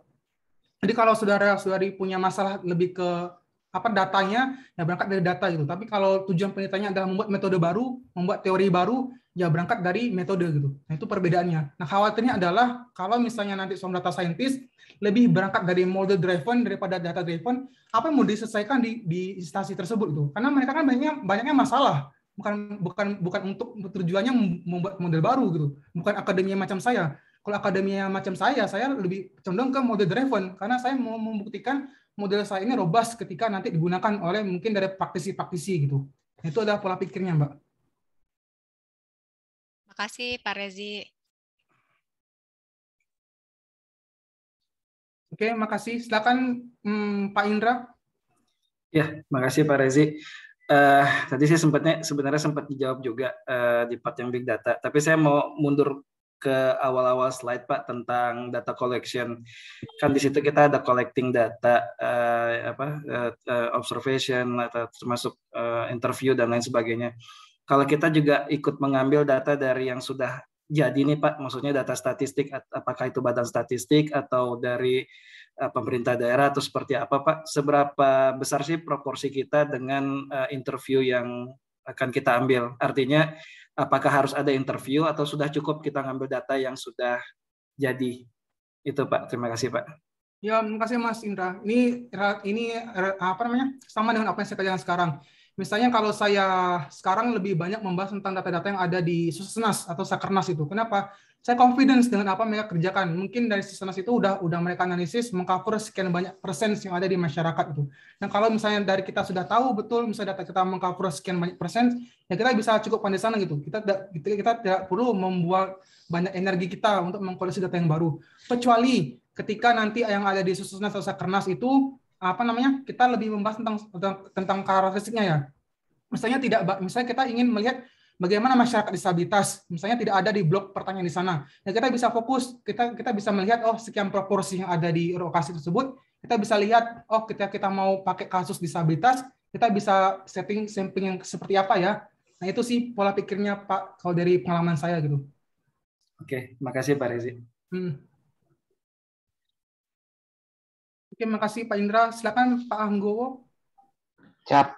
Speaker 1: Jadi kalau saudara punya masalah lebih ke datanya, ya berangkat dari data gitu. Tapi kalau tujuan penelitiannya adalah membuat metode baru, membuat teori baru, ya berangkat dari metode gitu. Nah, itu perbedaannya. Nah, khawatirnya adalah kalau misalnya nanti seorang data scientist lebih berangkat dari model driven daripada data driven, apa yang mau diselesaikan di instansi tersebut itu? Karena mereka kan banyaknya masalah. Bukan untuk tujuannya membuat model baru gitu. Bukan akademia macam saya. Kalau akademia macam saya lebih condong ke model driven karena saya mau membuktikan model saya ini robust ketika nanti digunakan oleh mungkin dari praktisi-praktisi gitu. Itu adalah pola pikirnya, Mbak.
Speaker 2: Terima kasih, Pak Rezi.
Speaker 1: Oke, makasih. Silakan Pak Indra.
Speaker 3: Ya, makasih Pak Rezi. Tadi saya sebenarnya sempat dijawab juga di part yang big data, tapi saya mau mundur ke awal-awal slide Pak tentang data collection. Kan di situ kita ada collecting data, observation atau termasuk interview dan lain sebagainya. Kalau kita juga ikut mengambil data dari yang sudah jadi nih Pak, maksudnya data statistik, apakah itu badan statistik atau dari pemerintah daerah atau seperti apa Pak? Seberapa besar sih proporsi kita dengan interview yang akan kita ambil? Artinya apakah harus ada interview atau sudah cukup kita ngambil data yang sudah jadi? Itu Pak, terima kasih Pak.
Speaker 1: Ya, terima kasih Mas Indra. Ini sama dengan apa yang saya kerjakan sekarang. Misalnya kalau saya sekarang lebih banyak membahas tentang data-data yang ada di Susenas atau Sakernas itu. Kenapa? Saya confidence dengan apa mereka kerjakan. Mungkin dari Susenas itu udah mereka analisis mengcover sekian banyak persen yang ada di masyarakat itu. Nah, kalau misalnya dari kita sudah tahu betul misalnya data kita mengcover sekian banyak persen, ya kita bisa cukup di sana gitu. Kita tidak perlu membuat banyak energi kita untuk mengkoleksi data yang baru. Kecuali ketika nanti yang ada di Susenas atau Sakernas itu kita lebih membahas tentang karakteristiknya ya. Misalnya kita ingin melihat bagaimana masyarakat disabilitas, misalnya tidak ada di blok pertanyaan di sana. Ya kita bisa fokus, kita bisa melihat sekian proporsi yang ada di lokasi tersebut, kita bisa lihat ketika kita mau pakai kasus disabilitas, kita bisa setting sampling yang seperti apa ya. Nah, itu sih pola pikirnya Pak, kalau dari pengalaman saya gitu.
Speaker 3: Oke, makasih Pak Rezi.
Speaker 1: Oke, makasih Pak Indra. Silakan Pak Anggowo.
Speaker 4: Siap.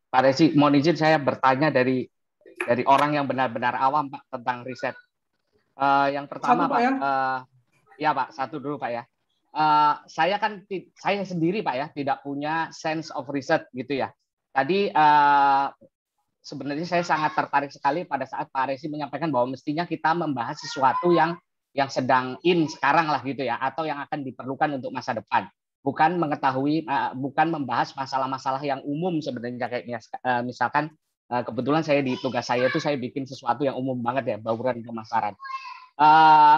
Speaker 4: Pak Rezi, mohon izin saya bertanya dari orang yang benar-benar awam Pak tentang riset. Yang pertama
Speaker 1: Satu,
Speaker 4: Pak,
Speaker 1: ya?
Speaker 4: Ya Pak, satu dulu Pak ya. Saya sendiri Pak ya tidak punya sense of research gitu ya. Tadi sebenarnya saya sangat tertarik sekali pada saat Pak Rezi menyampaikan bahwa mestinya kita membahas sesuatu yang sedang in sekarang lah gitu ya, atau yang akan diperlukan untuk masa depan. Bukan bukan membahas masalah-masalah yang umum sebenarnya kayaknya. Misalkan kebetulan tugas saya itu saya bikin sesuatu yang umum banget ya, bauran pemasaran.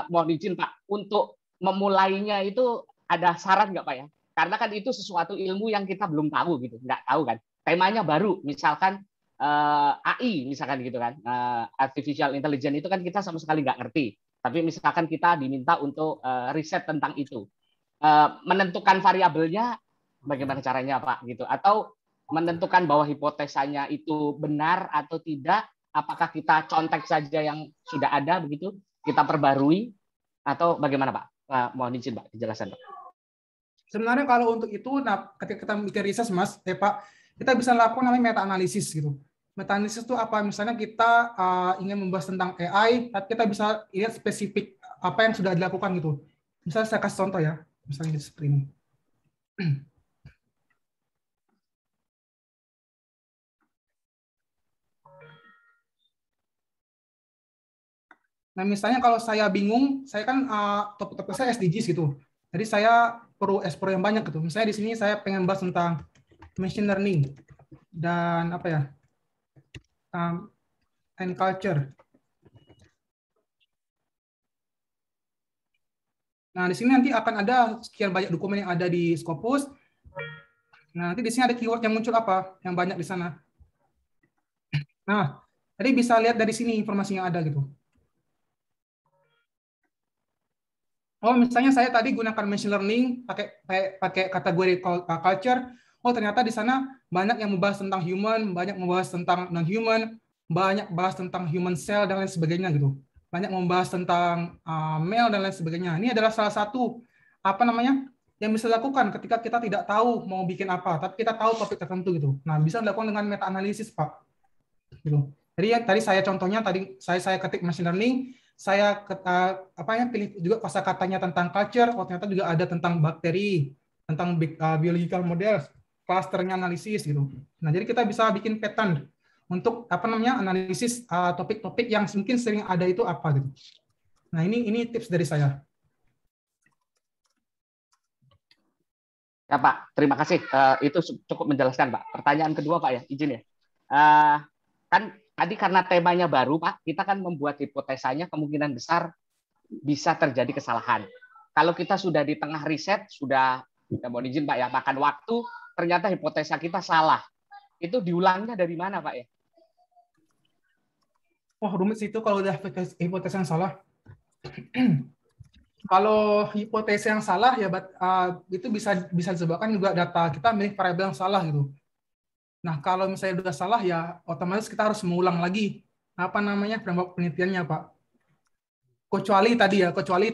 Speaker 4: Mohon izin Pak, untuk memulainya itu ada saran nggak Pak ya? Karena kan itu sesuatu ilmu yang kita belum tahu gitu, nggak tahu kan. Temanya baru, misalkan AI misalkan gitu kan, artificial intelligence itu kan kita sama sekali nggak ngerti. Tapi misalkan kita diminta untuk riset tentang itu, menentukan variabelnya bagaimana caranya Pak gitu, atau menentukan bahwa hipotesanya itu benar atau tidak, apakah kita contek saja yang sudah ada begitu, kita perbarui, atau bagaimana Pak? Mohon izin Pak, penjelasan Pak.
Speaker 1: Sebenarnya kalau untuk itu, nah, ketika kita bikin riset Mas, Pak, kita bisa lakukan namanya meta analisis gitu. Meta analisis itu apa? Misalnya kita ingin membahas tentang AI, tapi kita bisa lihat spesifik apa yang sudah dilakukan gitu. Misalnya saya kasih contoh ya, misalnya seperti ini. Nah, misalnya kalau saya bingung, saya kan topik-topik saya SDGs gitu. Jadi saya perlu explore yang banyak gitu. Misalnya di sini saya pengen bahas tentang machine learning dan apa ya, and culture. Nah, di sini nanti akan ada sekian banyak dokumen yang ada di Scopus. Nah, nanti di sini ada keyword yang muncul apa, yang banyak di sana. Nah, jadi bisa lihat dari sini informasi yang ada gitu. Oh, misalnya saya tadi gunakan machine learning pakai kategori culture. Oh, ternyata di sana banyak yang membahas tentang human, banyak membahas tentang non-human, banyak bahas tentang human cell dan lain sebagainya gitu. Banyak membahas tentang male dan lain sebagainya. Ini adalah salah satu apa namanya yang bisa dilakukan ketika kita tidak tahu mau bikin apa, tapi kita tahu topik tertentu gitu. Nah, bisa dilakukan dengan meta analisis, Pak. Gitu. Jadi ya, tadi saya contohnya tadi saya ketik machine learning, saya pilih juga kosakatanya tentang culture, oh ternyata juga ada tentang bakteri, tentang biological models, clusternya analisis gitu. Nah, jadi kita bisa bikin pattern untuk analisis topik-topik yang mungkin sering ada itu apa gitu. Nah, ini tips dari saya.
Speaker 4: Ya Pak, terima kasih. Itu cukup menjelaskan Pak. Pertanyaan kedua Pak ya, izin ya. Kan tadi karena temanya baru Pak, kita kan membuat hipotesanya kemungkinan besar bisa terjadi kesalahan. Kalau kita sudah di tengah riset, sudah, ya mohon izin Pak ya, makan waktu, ternyata hipotesa kita salah. Itu diulangnya dari mana Pak ya?
Speaker 1: Oh, rumit sih itu kalau udah hipotesa yang salah. Kalau hipotesa yang salah ya itu bisa disebabkan juga data kita milik variabel yang salah gitu. Nah, kalau misalnya sudah salah ya otomatis kita harus mengulang lagi framework penelitiannya, Pak. Kecuali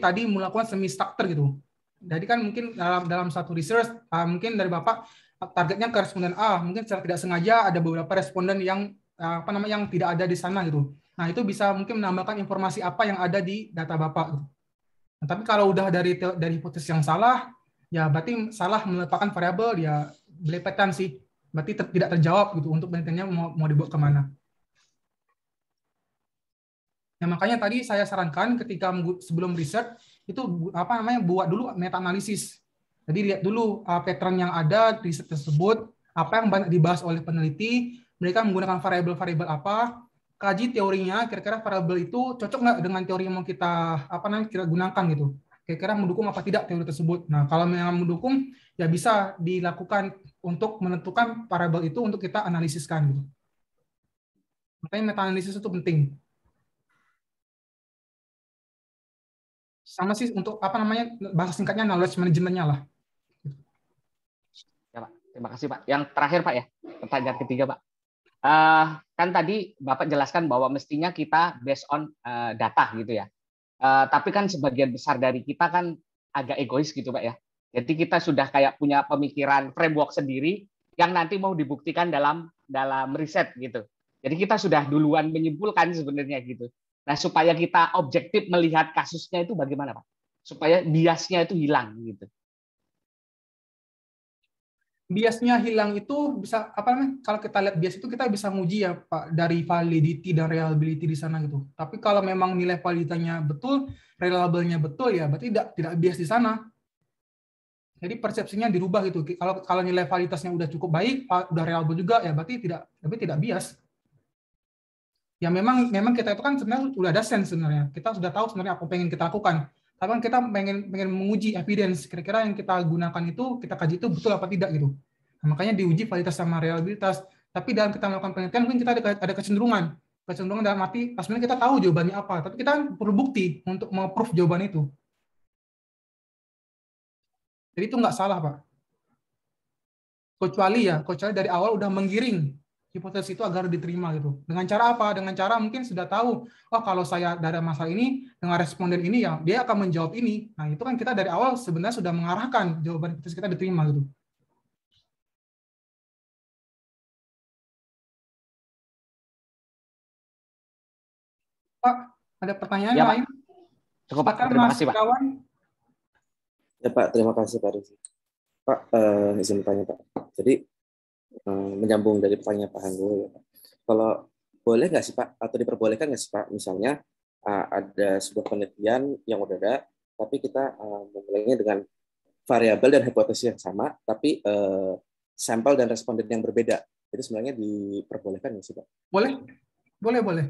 Speaker 1: tadi melakukan semi structure gitu. Jadi kan mungkin dalam satu research mungkin dari Bapak targetnya ke responden A, mungkin secara tidak sengaja ada beberapa responden yang yang tidak ada di sana gitu. Nah, itu bisa mungkin menambahkan informasi apa yang ada di data Bapak gitu. Nah, tapi kalau udah dari hipotesis yang salah, ya berarti salah meletakkan variabel, ya belepetan sih. Berarti tidak terjawab gitu untuk penelitiannya mau dibawa kemana. Nah, makanya tadi saya sarankan ketika sebelum riset itu buat dulu meta analisis. Jadi lihat dulu pattern yang ada di riset tersebut, apa yang banyak dibahas oleh peneliti, mereka menggunakan variabel-variabel apa, kaji teorinya, kira-kira variabel itu cocok nggak dengan teori yang mau kita kita gunakan gitu. Kira-kira mendukung apa tidak teori tersebut. Nah, kalau memang mendukung, ya bisa dilakukan untuk menentukan variabel itu untuk kita analisiskan gitu. Makanya meta analisis itu penting. Sama sih untuk bahasa singkatnya knowledge management-nya lah.
Speaker 4: Ya Pak, Terima kasih Pak. Yang terakhir Pak ya, pertanyaan ketiga Pak. Kan tadi Bapak jelaskan bahwa mestinya kita based on data gitu ya. Tapi kan sebagian besar dari kita kan agak egois gitu Pak ya. Jadi kita sudah kayak punya pemikiran framework sendiri yang nanti mau dibuktikan dalam riset gitu. Jadi kita sudah duluan menyimpulkan sebenarnya gitu. Nah supaya kita objektif melihat kasusnya itu bagaimana Pak? Supaya biasnya itu hilang gitu.
Speaker 1: Biasnya hilang itu bisa apa namanya? Kalau kita lihat bias itu kita bisa nguji ya Pak dari validity dan reliability di sana gitu. Tapi kalau memang nilai validitanya betul, reliable-nya betul ya berarti tidak bias di sana. Jadi persepsinya dirubah gitu. Kalau nilai validitasnya udah cukup baik, udah reliable juga ya berarti tidak bias. Ya memang kita itu kan sebenarnya udah ada sense sebenarnya. Kita sudah tahu sebenarnya apa yang pengen kita lakukan. Tapi kan kita pengen menguji evidence, kira-kira yang kita gunakan itu, kita kaji itu betul apa tidak gitu. Nah, makanya diuji validitas sama reliabilitas. Tapi dalam kita melakukan penelitian mungkin kita ada kecenderungan dalam arti sebenarnya kita tahu jawabannya apa, tapi kita perlu bukti untuk mau-proof jawaban itu. Jadi itu nggak salah Pak. Kecuali dari awal udah menggiring hipotesis itu agar diterima gitu. Dengan cara apa? Dengan cara mungkin sudah tahu, oh kalau saya ada masalah ini dengan responden ini ya dia akan menjawab ini. Nah, itu kan kita dari awal sebenarnya sudah mengarahkan jawaban hipotesis kita diterima gitu. Pak, ada pertanyaan
Speaker 4: ya,
Speaker 1: lain?
Speaker 4: Pak. Cukup Pak, terima kasih Pak.
Speaker 1: Kawan.
Speaker 6: Ya Pak, terima kasih Pak Rizky. Pak, izin bertanya Pak. Jadi menyambung dari pertanyaan Pak Hanggo ya Pak. Kalau boleh nggak sih Pak, atau diperbolehkan nggak sih Pak, misalnya ada sebuah penelitian yang udah ada, tapi kita memulainya dengan variabel dan hipotesis yang sama, tapi sampel dan responden yang berbeda. Jadi sebenarnya diperbolehkan nggak sih Pak?
Speaker 1: Boleh.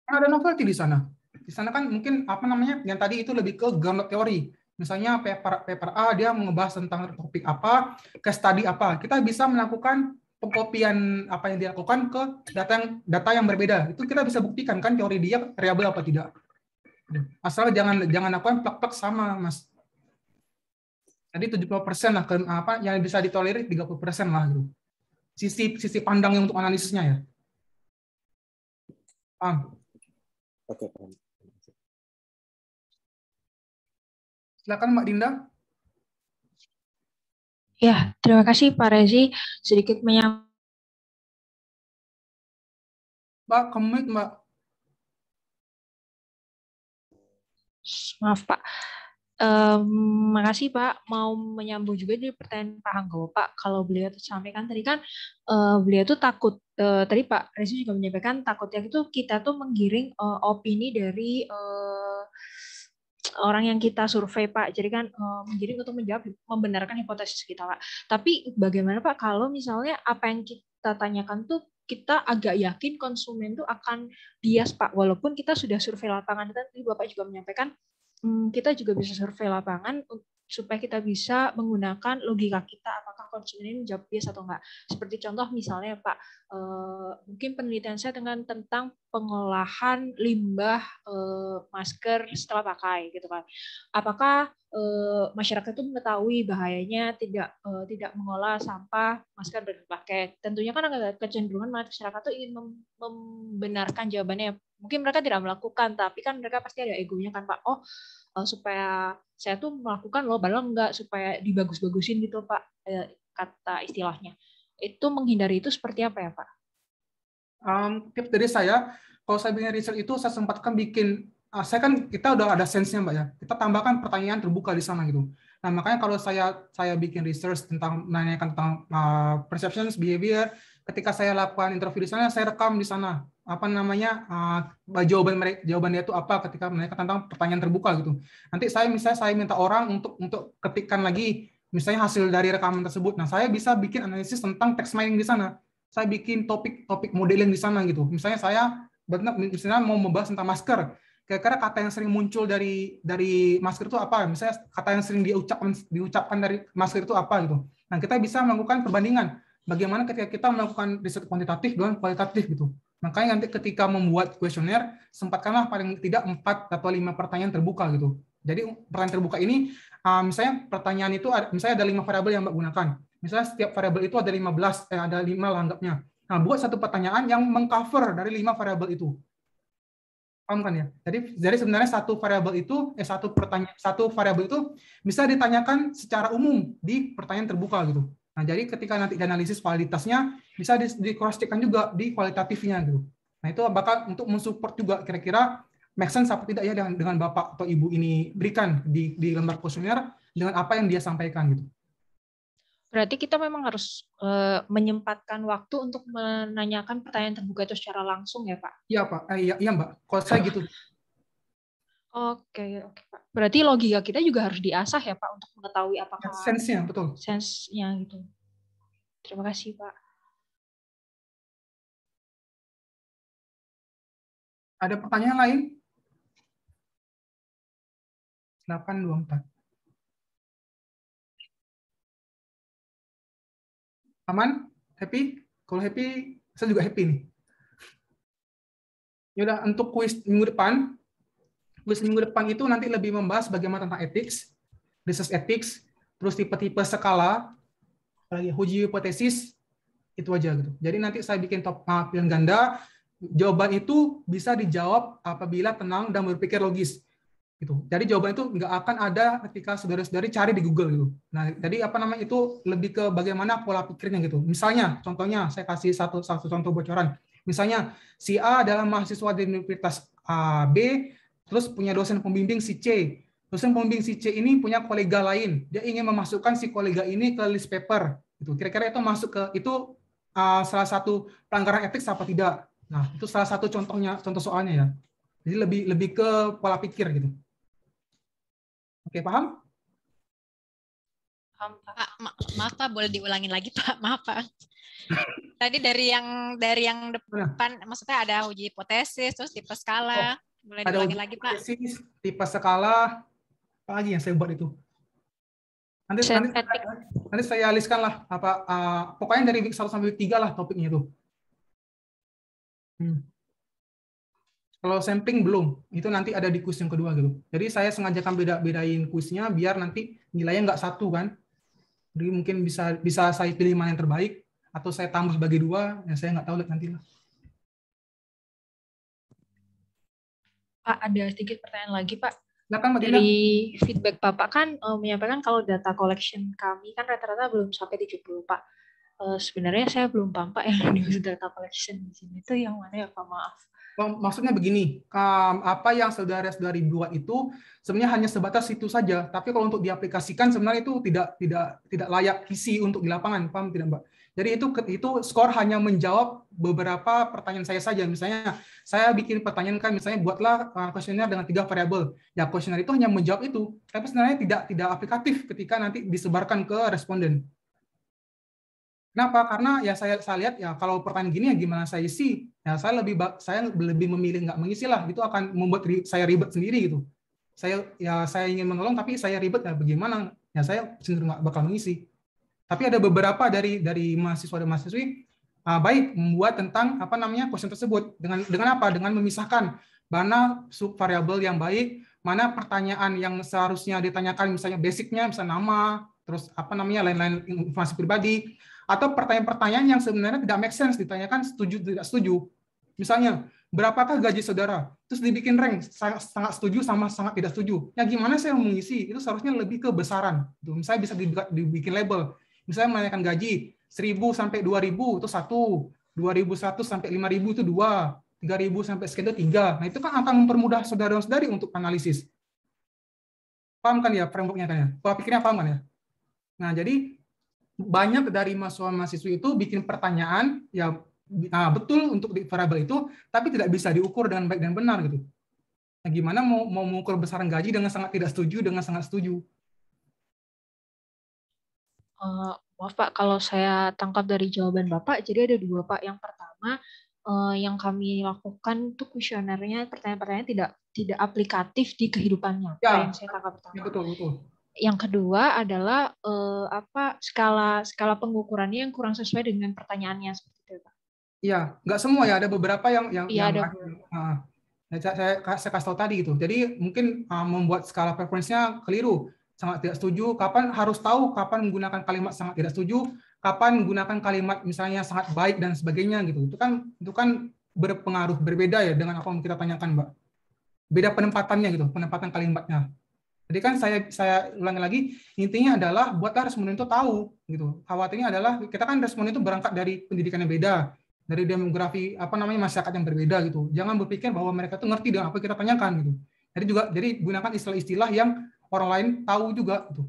Speaker 1: Ada novelty di sana. Di sana kan mungkin apa namanya yang tadi itu lebih ke grounded teori. Misalnya paper A dia ngebahas tentang topik apa, case study apa. Kita bisa melakukan pengkopian apa yang dia lakukan ke data yang berbeda. Itu kita bisa buktikan kan teori dia variabel apa tidak. Asal jangan lakukan plak-plak sama Mas. Tadi 70% lah apa yang bisa ditolerir 30% lah gitu. Sisi pandang untuk analisisnya ya.
Speaker 6: Oke, paham.
Speaker 1: Silakan Mbak Dinda.
Speaker 7: Ya, terima kasih Pak Rezi. Sedikit menyambung.
Speaker 1: Mbak, komit Mbak.
Speaker 7: Maaf Pak. Makasih Pak. Mau menyambung juga dari pertanyaan Pak Hanggo. Pak, kalau beliau sampaikan tadi kan beliau tuh takut. Tadi Pak Rezi juga menyampaikan takutnya itu kita tuh menggiring opini dari orang yang kita survei Pak, jadi kan menggiring untuk membenarkan hipotesis kita Pak. Tapi bagaimana Pak kalau misalnya apa yang kita tanyakan tuh kita agak yakin konsumen tuh akan bias Pak, walaupun kita sudah survei lapangan. Tadi Bapak juga menyampaikan kita juga bisa survei lapangan supaya kita bisa menggunakan logika kita apakah konsumen ini menjawab bias atau enggak. Seperti contoh misalnya Pak, mungkin penelitian saya tentang pengolahan limbah masker setelah pakai gitu kan. Apakah masyarakat itu mengetahui bahayanya tidak mengolah sampah masker berpakai? Tentunya kan ada kecenderungan masyarakat itu ingin membenarkan jawabannya. Mungkin mereka tidak melakukan, tapi kan mereka pasti ada egonya kan Pak. Supaya saya tuh melakukan loh, padahal enggak, supaya dibagus-bagusin gitu Pak, kata istilahnya. Itu menghindari itu seperti apa ya Pak?
Speaker 1: Tips dari saya, kalau saya bikin research itu saya sempatkan bikin, kita udah ada sense-nya Mbak ya, kita tambahkan pertanyaan terbuka di sana gitu. Nah makanya kalau saya bikin research menanyakan tentang perceptions, behavior, ketika saya lakukan interview di sana, saya rekam di sana apa namanya jawaban dia itu apa ketika mereka tentang pertanyaan terbuka gitu. Nanti saya minta orang untuk ketikkan lagi misalnya hasil dari rekaman tersebut. Nah, saya bisa bikin analisis tentang text mining di sana. Saya bikin topik modeling di sana gitu. Misalnya saya misalnya mau membahas tentang masker. Kira-kira kata yang sering muncul dari masker itu apa? Misalnya kata yang sering diucapkan dari masker itu apa gitu. Nah, kita bisa melakukan perbandingan bagaimana ketika kita melakukan riset kuantitatif dan kualitatif gitu. Makanya nanti ketika membuat kuesioner, sempatkanlah paling tidak 4 atau 5 pertanyaan terbuka gitu. Jadi pertanyaan terbuka ini, misalnya pertanyaan itu, misalnya ada 5 variabel yang Mbak gunakan. Misalnya setiap variabel itu ada 5 lah anggapnya. Nah, buat satu pertanyaan yang mengcover dari 5 variabel itu. Paham kan ya? Jadi sebenarnya satu variabel itu, satu variabel itu bisa ditanyakan secara umum di pertanyaan terbuka gitu. Nah, jadi ketika nanti dianalisis validitasnya, bisa di cross check-kan juga di kualitatifnya gitu. Nah, itu bakal untuk mensupport juga kira-kira make sense apa tidak ya dengan Bapak atau Ibu ini berikan di lembar kuesioner dengan apa yang dia sampaikan gitu.
Speaker 7: Berarti kita memang harus menyempatkan waktu untuk menanyakan pertanyaan terbuka itu secara langsung ya, Pak?
Speaker 1: Iya, Pak. Iya, Mbak. Kalau saya gitu.
Speaker 7: Oke, Pak. Berarti logika kita juga harus diasah ya, Pak, untuk mengetahui apakah
Speaker 1: sense-nya, betul.
Speaker 7: Sense-nya gitu. Terima kasih, Pak.
Speaker 1: Ada pertanyaan lain? 824. Aman? Happy? Kalau happy, saya juga happy nih. Yaudah, untuk kuis minggu depan itu nanti lebih membahas bagaimana tentang ethics, research ethics, terus tipe-tipe skala, uji hipotesis, itu aja gitu. Jadi nanti saya bikin pilihan ganda, jawaban itu bisa dijawab apabila tenang dan berpikir logis. Gitu. Jadi jawaban itu nggak akan ada ketika saudara-saudari cari di Google gitu. Nah, jadi itu lebih ke bagaimana pola pikirnya gitu. Misalnya, contohnya saya kasih satu contoh bocoran. Misalnya si A adalah mahasiswa di Universitas B, terus punya dosen pembimbing si C. Dosen pembimbing si C ini punya kolega lain. Dia ingin memasukkan si kolega ini ke list paper. Gitu. Kira-kira itu masuk ke itu salah satu pelanggaran etik apa tidak? Nah, itu salah satu contoh soalnya ya. Jadi lebih ke pola pikir gitu. Oke, paham?
Speaker 2: Pak, maaf Pak, boleh diulangin lagi Pak, maaf Pak. Tadi dari yang depan, maksudnya ada uji hipotesis, terus tipe skala, boleh diulangin lagi Pak.
Speaker 1: Hipotesis, tipe skala, apa lagi yang saya buat itu? Nanti saya listkan lah, pokoknya dari week 1 sampai week 3 lah topiknya itu. Kalau sampling belum, itu nanti ada di kuis yang kedua gitu. Jadi saya sengajakan bedain kuisnya biar nanti nilainya nggak satu kan. Jadi mungkin bisa saya pilih mana yang terbaik atau saya tambah bagi 2, ya saya nggak tahu nanti lah.
Speaker 7: Pak, ada sedikit pertanyaan lagi Pak.
Speaker 1: Silakan, Mbak Dinda.
Speaker 7: Dari feedback Bapak kan menyampaikan kalau data collection kami kan rata-rata belum sampai 70 Pak. Sebenarnya saya belum paham Pak yang dimaksud data collection di sini itu yang mana ya Pak, maaf.
Speaker 1: Maksudnya begini, apa yang saudara-saudari buat itu sebenarnya hanya sebatas itu saja. Tapi kalau untuk diaplikasikan sebenarnya itu tidak layak isi untuk di lapangan, paham tidak Mbak? Jadi itu skor hanya menjawab beberapa pertanyaan saya saja. Misalnya saya bikin pertanyaan kan, misalnya buatlah kuesioner dengan 3 variabel. Ya kuesioner itu hanya menjawab itu, tapi sebenarnya tidak aplikatif ketika nanti disebarkan ke responden. Kenapa? Karena ya saya lihat ya kalau pertanyaan gini ya gimana saya isi? Ya saya lebih memilih nggak mengisi lah. Itu akan membuat saya ribet sendiri gitu. Saya ingin menolong tapi saya ribet ya bagaimana? Ya saya cenderung nggak bakal mengisi. Tapi ada beberapa dari mahasiswa dan mahasiswi baik membuat tentang kuesioner tersebut dengan apa? Dengan memisahkan mana subvariabel yang baik, mana pertanyaan yang seharusnya ditanyakan misalnya basicnya, misalnya nama, terus lain-lain informasi pribadi. Atau pertanyaan-pertanyaan yang sebenarnya tidak make sense ditanyakan setuju tidak setuju. Misalnya, berapakah gaji saudara? Terus dibikin rank sangat setuju sama sangat tidak setuju. Ya gimana saya mau mengisi? Itu seharusnya lebih ke besaran. Misalnya bisa dibikin label. Misalnya menanyakan gaji 1.000 sampai 2.000 itu 1, 2.100 sampai 5.000 itu 2, 3.000 sampai sekian itu 3. Nah, itu kan akan mempermudah saudara-saudari untuk analisis. Paham kan ya framework-nya kan ya? Pola pikirnya paham kan ya? Nah, jadi banyak dari mahasiswa-mahasiswi itu bikin pertanyaan ya betul untuk di variabel itu, tapi tidak bisa diukur dengan baik dan benar gitu. Nah, gimana mau mengukur besaran gaji dengan sangat tidak setuju dengan sangat setuju?
Speaker 7: Maaf Pak, kalau saya tangkap dari jawaban Bapak, jadi ada 2 Pak. Yang pertama, yang kami lakukan itu kuesionernya pertanyaan-pertanyaan tidak aplikatif di kehidupan nyata yang saya tangkap pertama.
Speaker 1: Ya, betul.
Speaker 7: Yang kedua adalah skala pengukurannya yang kurang sesuai dengan pertanyaannya seperti itu Pak.
Speaker 1: Iya, nggak semua ya, ada beberapa yang
Speaker 7: Iya, ada.
Speaker 1: Saya kasih tahu tadi gitu. Jadi mungkin membuat skala preference-nya keliru. Sangat tidak setuju. Kapan harus tahu kapan menggunakan kalimat sangat tidak setuju, kapan menggunakan kalimat misalnya sangat baik dan sebagainya gitu. Itu kan berpengaruh berbeda ya dengan apa yang kita tanyakan, Mbak. Beda penempatannya gitu, penempatan kalimatnya. Jadi kan saya ulangi lagi, intinya adalah buatlah responden itu tahu gitu. Khawatirnya adalah kita kan responden itu berangkat dari pendidikan yang beda, dari demografi masyarakat yang berbeda gitu. Jangan berpikir bahwa mereka tuh ngerti dengan apa yang kita tanyakan gitu. Jadi gunakan istilah-istilah yang orang lain tahu juga gitu.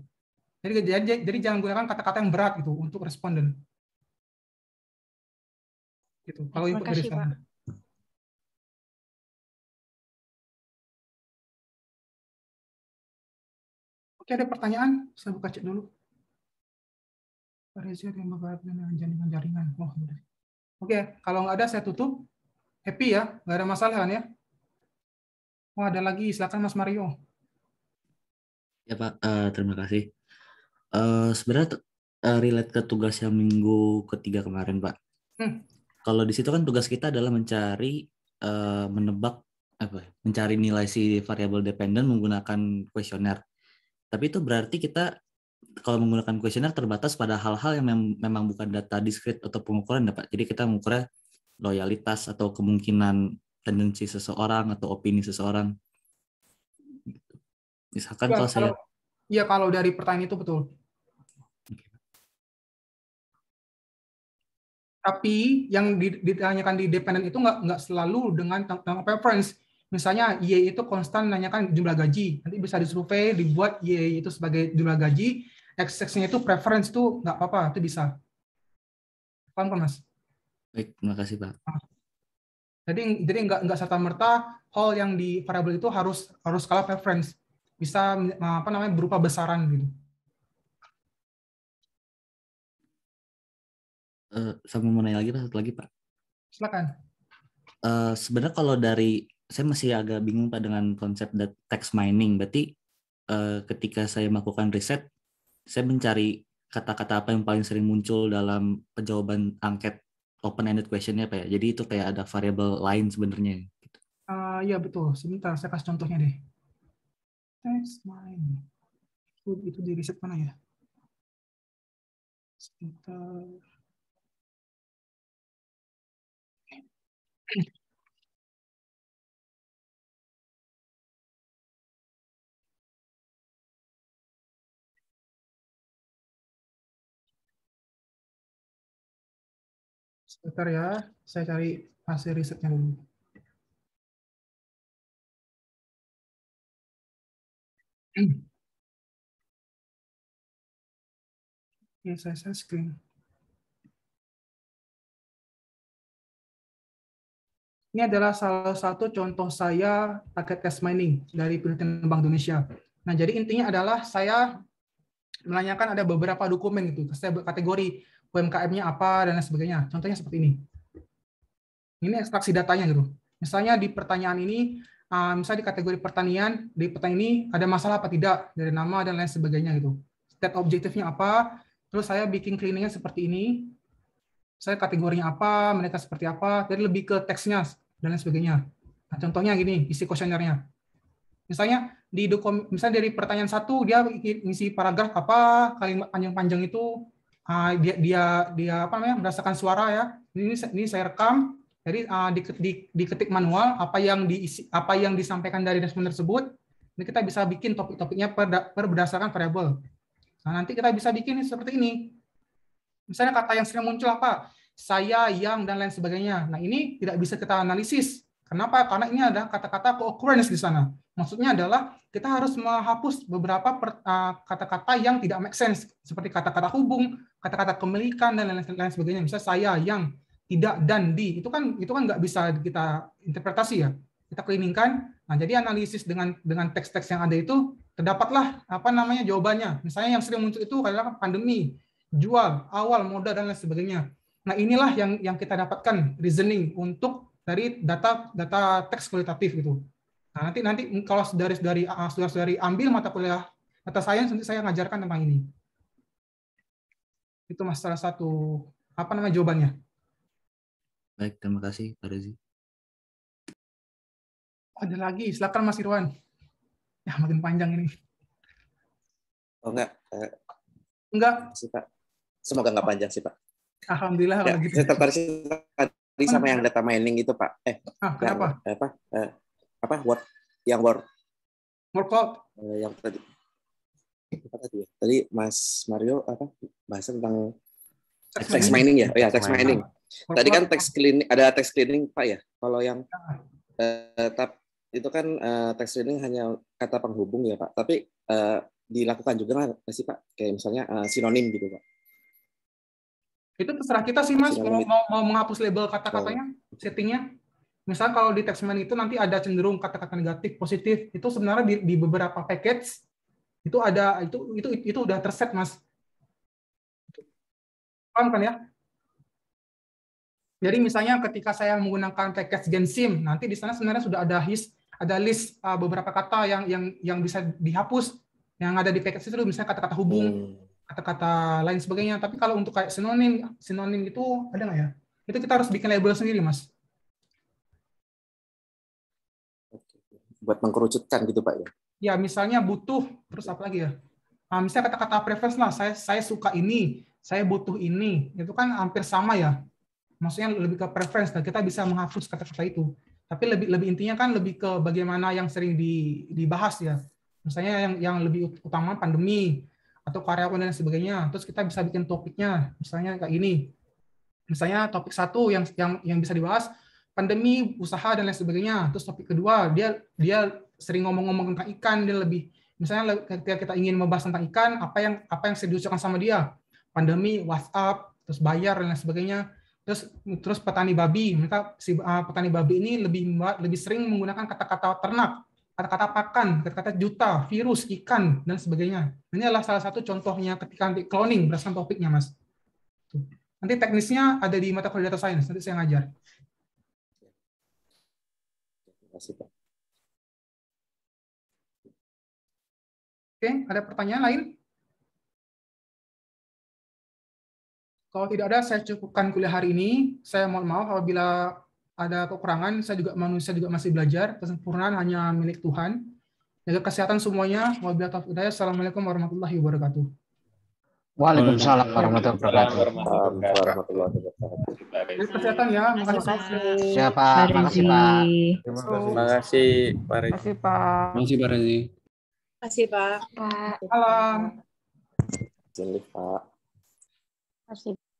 Speaker 1: Jadi jangan gunakan kata-kata yang berat gitu untuk responden. Gitu. Kalau
Speaker 7: Terima
Speaker 1: input dari
Speaker 7: kasih,
Speaker 1: saya.
Speaker 7: Pak.
Speaker 1: Oke, ada pertanyaan? Saya buka chat dulu. Pak Reza yang beberapa dengan jaringan. Oh, udah. Oke, kalau nggak ada saya tutup. Happy ya, nggak ada masalah kan ya? Oh, ada lagi, silakan Mas Mario.
Speaker 8: Ya Pak, terima kasih. Sebenarnya relate ke tugas yang minggu ketiga kemarin Pak. Kalau di situ kan tugas kita adalah mencari menebak mencari nilai si variabel dependent menggunakan kuesioner. Tapi itu berarti kita kalau menggunakan kuesioner terbatas pada hal-hal yang memang bukan data diskrit atau pengukuran ya Pak. Jadi kita mengukurnya loyalitas atau kemungkinan tendensi seseorang atau opini seseorang. Misalkan
Speaker 1: ya, kalau dari pertanyaan itu betul. Tapi yang ditanyakan di dependent itu nggak selalu dengan preference. Misalnya Y itu konstan menanyakan jumlah gaji, nanti bisa disurvei, dibuat Y itu sebagai jumlah gaji, X-nya itu preference itu nggak apa-apa, itu bisa. Paham kan Mas?
Speaker 8: Baik, terima kasih Pak.
Speaker 1: Jadi nggak serta-merta hal yang di variabel itu harus skala preference, bisa berupa besaran gitu.
Speaker 8: Sama mau nanya lagi Pak, satu lagi Pak.
Speaker 1: Silakan.
Speaker 8: Sebenarnya kalau saya masih agak bingung Pak dengan konsep text mining. Berarti ketika saya melakukan riset, saya mencari kata-kata apa yang paling sering muncul dalam penjawaban angket open-ended question-nya Pak ya. Jadi itu kayak ada variabel lain sebenarnya. Gitu.
Speaker 1: Iya betul. Sebentar, saya kasih contohnya deh. Text mining. Itu di riset mana ya? Sebentar. Sebentar ya, saya cari hasil risetnya dulu. Oke, saya screen. Ini adalah salah satu contoh saya pakai test mining dari penelitian Bank Indonesia. Nah, jadi intinya adalah saya menanyakan ada beberapa dokumen gitu. Saya kategori UMKM-nya apa dan lain sebagainya. Contohnya seperti ini. Ini ekstraksi datanya gitu. Misalnya di pertanyaan ini, misalnya di kategori pertanian, di pertanyaan ini ada masalah apa tidak dari nama dan lain sebagainya gitu. State objektifnya apa? Terus saya bikin cleaning-nya seperti ini. Saya kategorinya apa, mereka seperti apa. Jadi lebih ke teksnya dan lain sebagainya. Nah, contohnya gini, isi kuesionernya. Misalnya misalnya dari pertanyaan 1 dia isi paragraf apa, kalimat panjang-panjang itu dia berdasarkan suara ya. Ini saya rekam. Jadi diketik manual apa yang disampaikan dari respon tersebut. Ini kita bisa bikin topik-topiknya berdasarkan variabel. Nah, nanti kita bisa bikin seperti ini. Misalnya kata yang sering muncul apa? Saya, yang, dan lain sebagainya. Nah, ini tidak bisa kita analisis. Kenapa? Karena ini ada kata-kata co-occurrence di sana. Maksudnya adalah kita harus menghapus beberapa kata-kata yang tidak make sense. Seperti kata-kata hubung, kata-kata kemilikan, dan lain sebagainya. Misalnya saya, yang, tidak, dan, di. Itu kan nggak bisa kita interpretasi ya. Kita cleaningkan. Nah, jadi analisis dengan teks-teks yang ada itu, terdapatlah jawabannya. Misalnya yang sering muncul itu adalah pandemi, jual, awal, modal, dan lain sebagainya. Nah, inilah yang kita dapatkan reasoning untuk dari data teks kualitatif gitu. Nah, nanti kalau saudara ambil mata kuliah data science, nanti saya ngajarkan tentang ini. Itu Mas salah satu jawabannya.
Speaker 8: Baik, terima kasih Pak Rezi.
Speaker 1: Ada lagi, silakan Mas Irwan. Ya, makin panjang ini.
Speaker 6: Oh enggak,
Speaker 1: Enggak.
Speaker 6: sih Pak. Semoga nggak panjang sih Pak.
Speaker 1: Alhamdulillah
Speaker 6: Ya,
Speaker 1: kalau gitu.
Speaker 6: saya tertarik tadi sama yang data mining itu Pak.
Speaker 1: Kenapa?
Speaker 6: Yang
Speaker 1: Workout.
Speaker 6: yang tadi apa tadi ya? Tadi Mas Mario bahasa tentang text mining ya? Oh ya, text mining. Tadi kan text cleaning, ada text cleaning Pak ya. Kalau yang itu kan text cleaning hanya kata penghubung ya Pak. Tapi dilakukan juga nggak sih Pak? Kayak misalnya sinonim gitu Pak.
Speaker 1: Itu terserah kita sih Mas, mau menghapus label kata-katanya, settingnya. Misal kalau di text mining itu nanti ada cenderung kata-kata negatif, positif. Itu sebenarnya di beberapa package itu ada, itu udah terset Mas. Paham kan ya? Jadi misalnya ketika saya menggunakan package GenSim, nanti di sana sebenarnya sudah ada list beberapa kata yang bisa dihapus, yang ada di package itu misalnya kata-kata hubung, kata-kata lain sebagainya. Tapi kalau untuk kayak sinonim itu ada nggak ya? Itu kita harus bikin label sendiri, Mas.
Speaker 6: Buat mengkerucutkan gitu Pak ya? Ya,
Speaker 1: misalnya butuh, terus apa lagi ya? Misalnya kata-kata preference lah, saya suka ini, saya butuh ini, itu kan hampir sama ya. Maksudnya lebih ke preference, dan kita bisa menghapus kata-kata itu. Tapi lebih intinya kan lebih ke bagaimana yang sering dibahas ya. Misalnya yang lebih utama pandemi atau karyawan dan sebagainya. Terus kita bisa bikin topiknya, misalnya kayak ini. Misalnya topik 1 yang bisa dibahas pandemi, usaha dan lain sebagainya. Terus topik kedua dia sering ngomong-ngomong tentang ikan, dia lebih misalnya ketika kita ingin membahas tentang ikan, apa yang sering diucapkan sama dia? Pandemi, WhatsApp, terus bayar dan lain sebagainya. Terus petani babi, mereka petani babi ini lebih sering menggunakan kata-kata ternak, kata-kata pakan, kata-kata juta, virus, ikan dan sebagainya. Ini adalah salah satu contohnya ketika nanti cloning berdasarkan topiknya, Mas. Nanti teknisnya ada di mata kuliah data science, nanti saya ngajar.
Speaker 6: Terima kasih Pak.
Speaker 1: Oke, ada pertanyaan lain? Kalau tidak ada, saya cukupkan kuliah hari ini. Saya mohon maaf apabila ada kekurangan. Saya juga manusia, juga masih belajar. Kesempurnaan hanya milik Tuhan. Jaga kesehatan semuanya. Wabillahi taufiq hidayah. Assalamualaikum warahmatullahi wabarakatuh.
Speaker 4: Waalaikumsalam warahmatullahi
Speaker 6: wabarakatuh.
Speaker 1: Jaga kesehatan ya. Makasih.
Speaker 4: Siapa? Makasih Pak.
Speaker 6: Terima kasih Pak Rezi.
Speaker 5: Terima kasih Pak.
Speaker 9: Terima kasih Pak Rezi.
Speaker 5: Terima kasih Pak.
Speaker 1: Salam.
Speaker 6: Jangan lupa.
Speaker 5: Terima kasih.